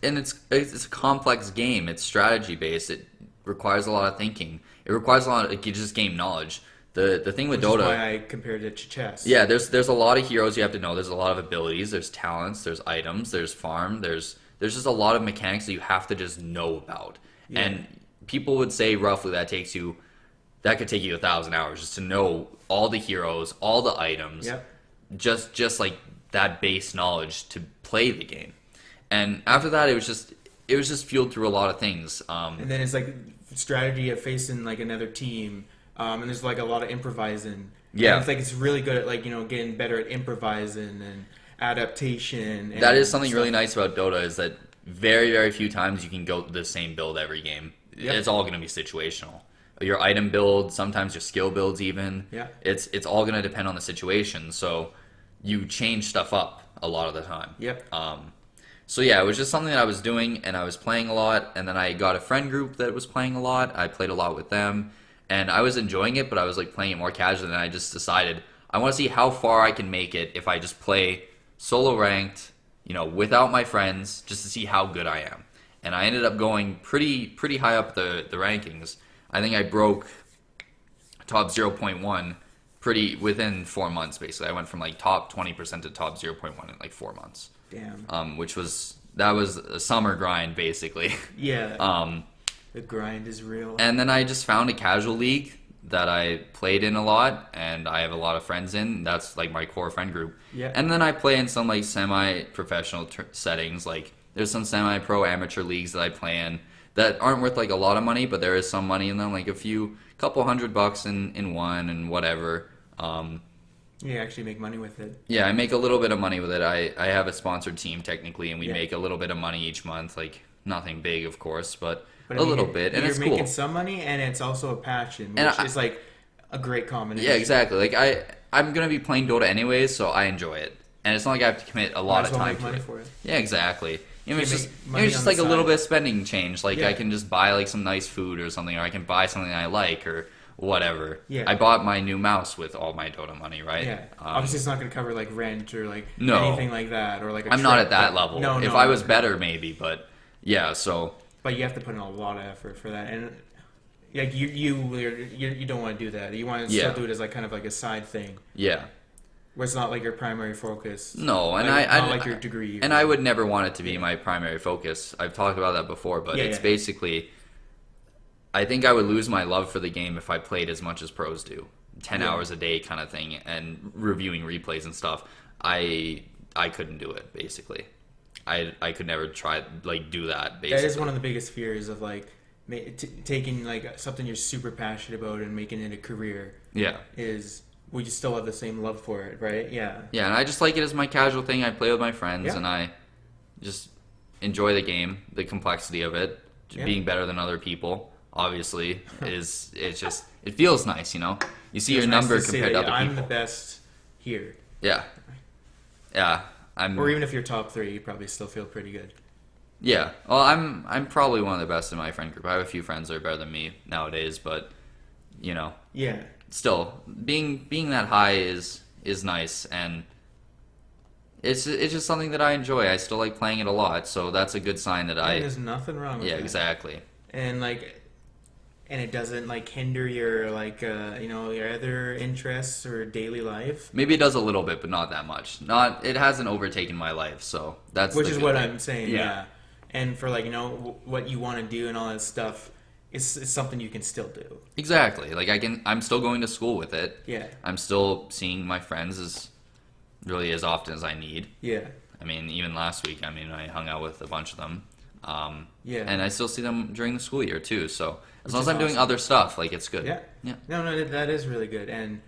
[SPEAKER 2] a complex game. It's strategy based. It requires a lot of thinking. It requires a lot of just game knowledge. The thing with Dota,
[SPEAKER 1] is why I compared it to chess.
[SPEAKER 2] Yeah, there's a lot of heroes you have to know. There's a lot of abilities. There's talents. There's items. There's farm. There's just a lot of mechanics that you have to just know about. Yeah. And people would say roughly that could take you 1,000 hours just to know all the heroes, all the items.
[SPEAKER 1] Yep.
[SPEAKER 2] Just like that base knowledge to play the game. And after that, it was just fueled through a lot of things.
[SPEAKER 1] And then it's like strategy of facing like another team, and there's like a lot of improvising.
[SPEAKER 2] Yeah,
[SPEAKER 1] and it's like it's really good at like getting better at improvising and adaptation. And
[SPEAKER 2] that is something really nice about Dota is that very very few times you can go the same build every game. Yep. It's all going to be situational. Your item build, sometimes your skill builds even.
[SPEAKER 1] Yeah,
[SPEAKER 2] it's all going to depend on the situation. So you change stuff up a lot of the time.
[SPEAKER 1] Yep.
[SPEAKER 2] So yeah, it was just something that I was doing, and I was playing a lot, and then I got a friend group that was playing a lot. I played a lot with them, and I was enjoying it, but I was like playing it more casually, and I just decided I want to see how far I can make it if I just play solo ranked, without my friends, just to see how good I am. And I ended up going pretty high up the rankings. I think I broke top 0.1 within 4 months, basically. I went from like top 20% to top 0.1 in like 4 months.
[SPEAKER 1] Damn.
[SPEAKER 2] That was a summer grind, basically.
[SPEAKER 1] Yeah. The grind is real.
[SPEAKER 2] And then I just found a casual league that I played in a lot, and I have a lot of friends in. That's like my core friend group.
[SPEAKER 1] Yeah.
[SPEAKER 2] And then I play in some like semi-professional settings. Like there's some semi-pro amateur leagues that I play in that aren't worth like a lot of money, but there is some money in them, like couple $100 in one and whatever.
[SPEAKER 1] You actually make money with it.
[SPEAKER 2] Yeah, I make a little bit of money with it. I have a sponsored team technically, and we make a little bit of money each month. Like nothing big, of course, but a little bit, and it's cool.
[SPEAKER 1] You're making some money, and it's also a passion, which is like a great combination.
[SPEAKER 2] Yeah, exactly. Like I'm gonna be playing Dota anyways, so I enjoy it, and it's not like I have to commit a lot of time to it. For it. Yeah, exactly. It's just like a little bit of spending change. Like I can just buy like some nice food or something, or I can buy something I like, or whatever. Yeah. I bought my new mouse with all my Dota money, right?
[SPEAKER 1] Yeah. Obviously, it's not going to cover like rent or like anything like that, or like.
[SPEAKER 2] I'm not at that level. No, if I was better, maybe, but yeah. So.
[SPEAKER 1] But you have to put in a lot of effort for that, and like you don't want to do that. You want to still do it as like kind of like a side thing.
[SPEAKER 2] Yeah.
[SPEAKER 1] Where it's not like your primary focus.
[SPEAKER 2] No, and
[SPEAKER 1] not like your degree.
[SPEAKER 2] And I would never want it to be my primary focus. I've talked about that before, but it's basically. I think I would lose my love for the game if I played as much as pros do, 10 hours a day kind of thing, and reviewing replays and stuff. I couldn't do it, basically. I could never try like do that. Basically,
[SPEAKER 1] that is one of the biggest fears of like taking like something you're super passionate about and making it a career.
[SPEAKER 2] Yeah,
[SPEAKER 1] is we just still have the same love for it, right? Yeah.
[SPEAKER 2] Yeah, and I just like it as my casual thing. I play with my friends, and I just enjoy the game, the complexity of it, being better than other people. Obviously, it feels nice, you know. You see your number compared to other people.
[SPEAKER 1] I'm the best here.
[SPEAKER 2] Yeah, yeah.
[SPEAKER 1] Or even if you're top 3, you probably still feel pretty good.
[SPEAKER 2] Yeah. Well, I'm probably one of the best in my friend group. I have a few friends that are better than me nowadays, but you know.
[SPEAKER 1] Yeah.
[SPEAKER 2] Still, being that high is nice, and it's just something that I enjoy. I still like playing it a lot, so that's a good sign that
[SPEAKER 1] there's nothing wrong with it.
[SPEAKER 2] Yeah, exactly.
[SPEAKER 1] And it doesn't like hinder your like your other interests or daily life.
[SPEAKER 2] Maybe it does a little bit, but not that much. It hasn't overtaken my life, so that's
[SPEAKER 1] which is what I'm saying. Yeah. And for like what you want to do and all that stuff, it's something you can still do.
[SPEAKER 2] Exactly. Like I'm still going to school with it.
[SPEAKER 1] Yeah.
[SPEAKER 2] I'm still seeing my friends as often as I need.
[SPEAKER 1] Yeah.
[SPEAKER 2] I mean, even last week, I hung out with a bunch of them. And I still see them during the school year too. So as long as I'm doing other stuff, like it's good.
[SPEAKER 1] Yeah.
[SPEAKER 2] Yeah.
[SPEAKER 1] No, that is really good. And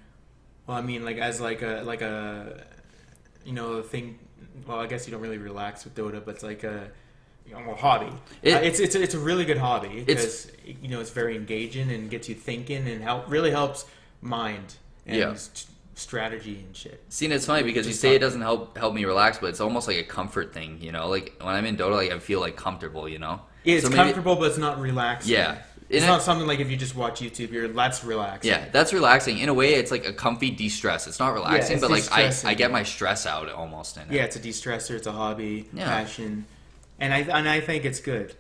[SPEAKER 1] well, I mean, like as like a thing. Well, I guess you don't really relax with Dota, but it's like a hobby. It's a really good hobby because it's very engaging and gets you thinking and really helps mind and strategy and shit.
[SPEAKER 2] See, and it's funny because you say it doesn't help me relax, but it's almost like a comfort thing, you know? Like when I'm in Dota, like I feel like comfortable, you know?
[SPEAKER 1] Yeah, it's comfortable, but it's not relaxing.
[SPEAKER 2] Yeah.
[SPEAKER 1] It's not something like if you just watch YouTube, that's relaxing.
[SPEAKER 2] Yeah, that's relaxing. In a way, it's like a comfy de-stress. It's not relaxing, but like I get my stress out almost in it.
[SPEAKER 1] Yeah, it's a de-stressor. It's a hobby, passion, and I think it's good.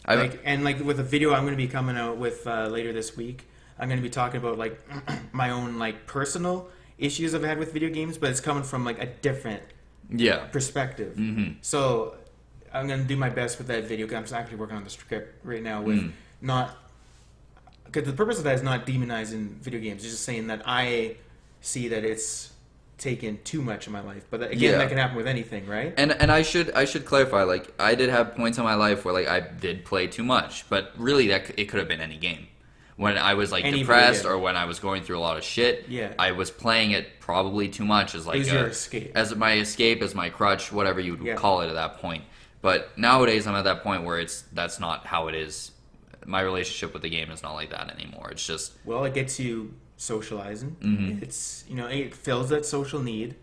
[SPEAKER 1] Like with a video I'm going to be coming out with later this week, I'm going to be talking about like my own like personal issues I've had with video games, but it's coming from like a different perspective. Mm-hmm. So I'm going to do my best with that video. I'm actually working on the script right now with because the purpose of that is not demonizing video games. It's just saying that I see that it's taken too much in my life. But again, that can happen with anything, right?
[SPEAKER 2] And I should clarify, like I did have points in my life where like I did play too much, but really it could have been any game. When I was like depressed or when I was going through a lot of shit, I was playing it probably too much as like
[SPEAKER 1] it was your escape.
[SPEAKER 2] As my escape, as my crutch, whatever you would call it at that point. But nowadays I'm at that point where that's not how it is. My relationship with the game is not like that anymore. It's just
[SPEAKER 1] it gets you socializing. Mm-hmm. It's it fills that social need,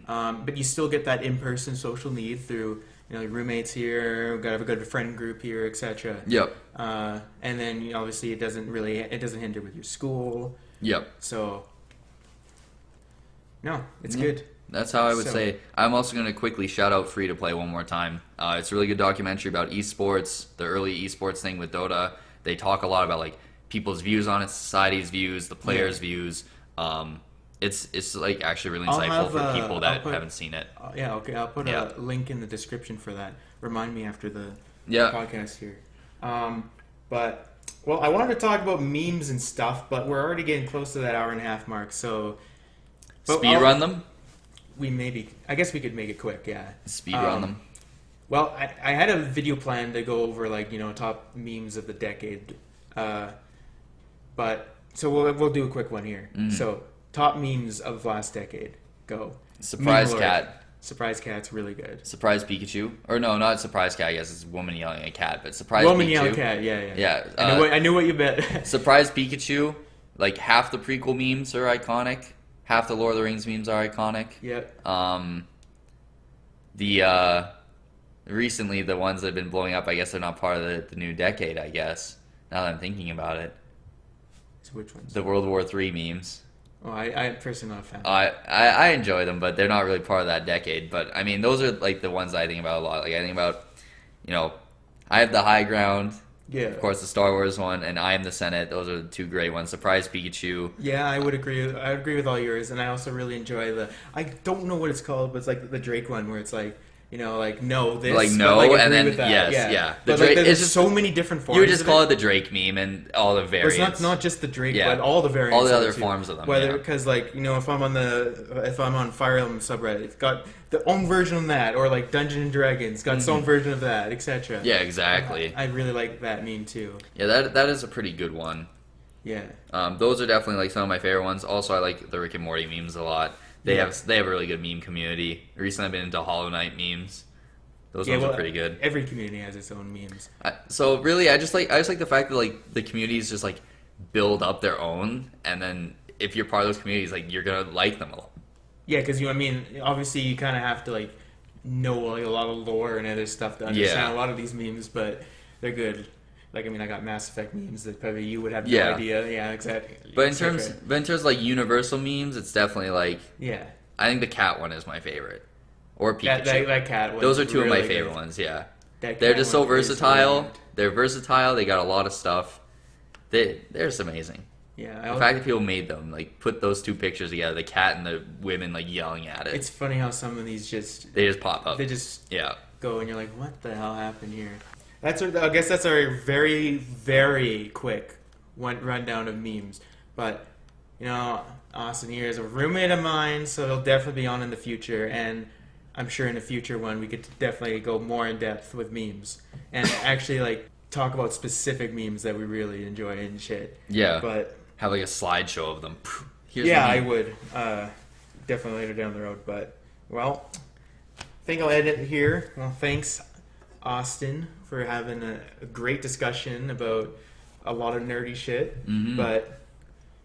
[SPEAKER 1] but you still get that in-person social need through your roommates here, got to have a good friend group here, etc.
[SPEAKER 2] Yep.
[SPEAKER 1] And then obviously it doesn't hinder with your school.
[SPEAKER 2] Yep.
[SPEAKER 1] So no, it's good.
[SPEAKER 2] That's how I would say. I'm also going to quickly shout out Free to Play one more time. It's a really good documentary about esports, the early esports thing with Dota. They talk a lot about like people's views on it, society's views, the players' views. It's like actually really insightful for people that haven't seen it.
[SPEAKER 1] Okay. I'll put a link in the description for that. Remind me after the podcast here. But I wanted to talk about memes and stuff, but we're already getting close to that hour and a half mark. So
[SPEAKER 2] speed run them.
[SPEAKER 1] I guess we could make it quick. Yeah.
[SPEAKER 2] Speed run them.
[SPEAKER 1] Well, I had a video plan to go over like top memes of the decade, but so we'll do a quick one here. Mm-hmm. So top memes of last decade. Go.
[SPEAKER 2] Surprise
[SPEAKER 1] Meme
[SPEAKER 2] cat.
[SPEAKER 1] Lord. Surprise cat's really good.
[SPEAKER 2] Surprise Pikachu. Or no, not surprise cat. I guess it's a woman yelling at a cat, but surprise
[SPEAKER 1] Woman
[SPEAKER 2] Pikachu.
[SPEAKER 1] yelling cat. Yeah.
[SPEAKER 2] Yeah.
[SPEAKER 1] I knew what you meant.
[SPEAKER 2] Surprise Pikachu. Like half the prequel memes are iconic. Half the Lord of the Rings memes are iconic.
[SPEAKER 1] Yep.
[SPEAKER 2] Recently the ones that have been blowing up, I guess they're not part of the new decade, I guess. Now that I'm thinking about it.
[SPEAKER 1] So which ones?
[SPEAKER 2] The World War III memes.
[SPEAKER 1] Oh, I'm personally not a fan.
[SPEAKER 2] I enjoy them, but they're not really part of that decade. But I mean, those are like the ones I think about a lot. Like I think about, I have the high ground.
[SPEAKER 1] Yeah.
[SPEAKER 2] Of course, the Star Wars one, and I Am the Senate. Those are the two great ones. Surprise Pikachu.
[SPEAKER 1] Yeah, I would agree. I agree with all yours, and I also really enjoy I don't know what it's called, but it's like the Drake one where it's like, like no this,
[SPEAKER 2] Like no,
[SPEAKER 1] but,
[SPEAKER 2] and then
[SPEAKER 1] with that.
[SPEAKER 2] yes, yeah.
[SPEAKER 1] But
[SPEAKER 2] Drake,
[SPEAKER 1] there's
[SPEAKER 2] it's just
[SPEAKER 1] so many different forms.
[SPEAKER 2] You would just
[SPEAKER 1] of
[SPEAKER 2] call it the Drake meme and all the variants.
[SPEAKER 1] It's not just the Drake,
[SPEAKER 2] Yeah.
[SPEAKER 1] but all the variants.
[SPEAKER 2] All the
[SPEAKER 1] of it
[SPEAKER 2] other
[SPEAKER 1] too.
[SPEAKER 2] forms of them.
[SPEAKER 1] Whether
[SPEAKER 2] yeah.
[SPEAKER 1] because if I'm on Fire Emblem subreddit, it's got the own version of that, or like Dungeons and Dragons got its own version of that, etc.
[SPEAKER 2] Yeah, exactly.
[SPEAKER 1] I really like that meme too.
[SPEAKER 2] Yeah, that is a pretty good one.
[SPEAKER 1] Yeah.
[SPEAKER 2] Those are definitely like some of my favorite ones. Also, I like the Rick and Morty memes a lot. They have a really good meme community. Recently, I've been into Hollow Knight memes. Those ones are pretty good.
[SPEAKER 1] Every community has its own memes.
[SPEAKER 2] So really, I just like the fact that like the communities just like build up their own, and then if you're part of those communities, like you're gonna like them a lot.
[SPEAKER 1] Yeah, because obviously you kind of have to like know like a lot of lore and other stuff to understand a lot of these memes, but they're good. Like I got Mass Effect memes that probably you would have no idea. Yeah, exactly.
[SPEAKER 2] But in terms of like universal memes, it's definitely like I think the cat one is my favorite, or Pikachu.
[SPEAKER 1] That cat one.
[SPEAKER 2] Those are two
[SPEAKER 1] really
[SPEAKER 2] of my favorite
[SPEAKER 1] good.
[SPEAKER 2] ones. Yeah,
[SPEAKER 1] That
[SPEAKER 2] they're
[SPEAKER 1] cat
[SPEAKER 2] just so
[SPEAKER 1] one is
[SPEAKER 2] versatile.
[SPEAKER 1] really good.
[SPEAKER 2] They're versatile. They got a lot of stuff. They're just amazing.
[SPEAKER 1] Yeah,
[SPEAKER 2] The fact that people made them, like, put those two pictures together, the cat and the women, like, yelling at it.
[SPEAKER 1] It's funny how some of these
[SPEAKER 2] They just pop up.
[SPEAKER 1] They just
[SPEAKER 2] Yeah.
[SPEAKER 1] go and you're like, what the hell happened here? I guess that's our very, very quick rundown of memes. But, Austin here is a roommate of mine, so he'll definitely be on in the future. And I'm sure in a future one we could definitely go more in depth with memes. And actually, like, talk about specific memes that we really enjoy and shit.
[SPEAKER 2] Yeah.
[SPEAKER 1] But
[SPEAKER 2] have, like, a slideshow of them. Here's
[SPEAKER 1] I
[SPEAKER 2] the meme.
[SPEAKER 1] would. Definitely later down the road. But, well, I think I'll end it here. Well, thanks, Austin, for having a great discussion about a lot of nerdy shit.
[SPEAKER 2] Mhm.
[SPEAKER 1] But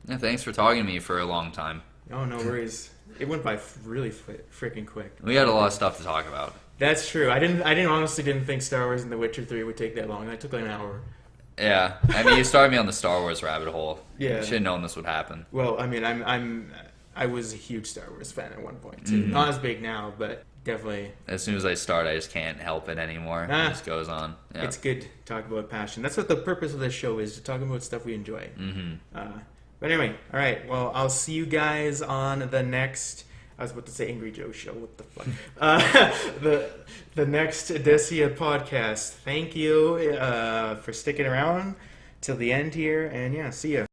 [SPEAKER 2] Yeah, thanks for talking to me for a long time.
[SPEAKER 1] oh, no worries. It went by really freaking quick.
[SPEAKER 2] We had a lot of stuff to talk about.
[SPEAKER 1] That's true. I honestly didn't think Star Wars and The Witcher 3 would take that long. It took like an hour.
[SPEAKER 2] Yeah. I mean, you started me on the Star Wars rabbit hole.
[SPEAKER 1] Yeah.
[SPEAKER 2] You should have known this would happen.
[SPEAKER 1] Well, I was a huge Star Wars fan at one point too. Not as big now, but definitely.
[SPEAKER 2] As soon as I start, I just can't help it anymore. It just goes on. Yeah.
[SPEAKER 1] It's good to talk about passion. That's what the purpose of this show is, to talk about stuff we enjoy. But anyway, all right. Well, I'll see you guys on the next. I was about to say AngryJoeShow. What the fuck? The next Odessia podcast. Thank you for sticking around till the end here, and yeah, see ya.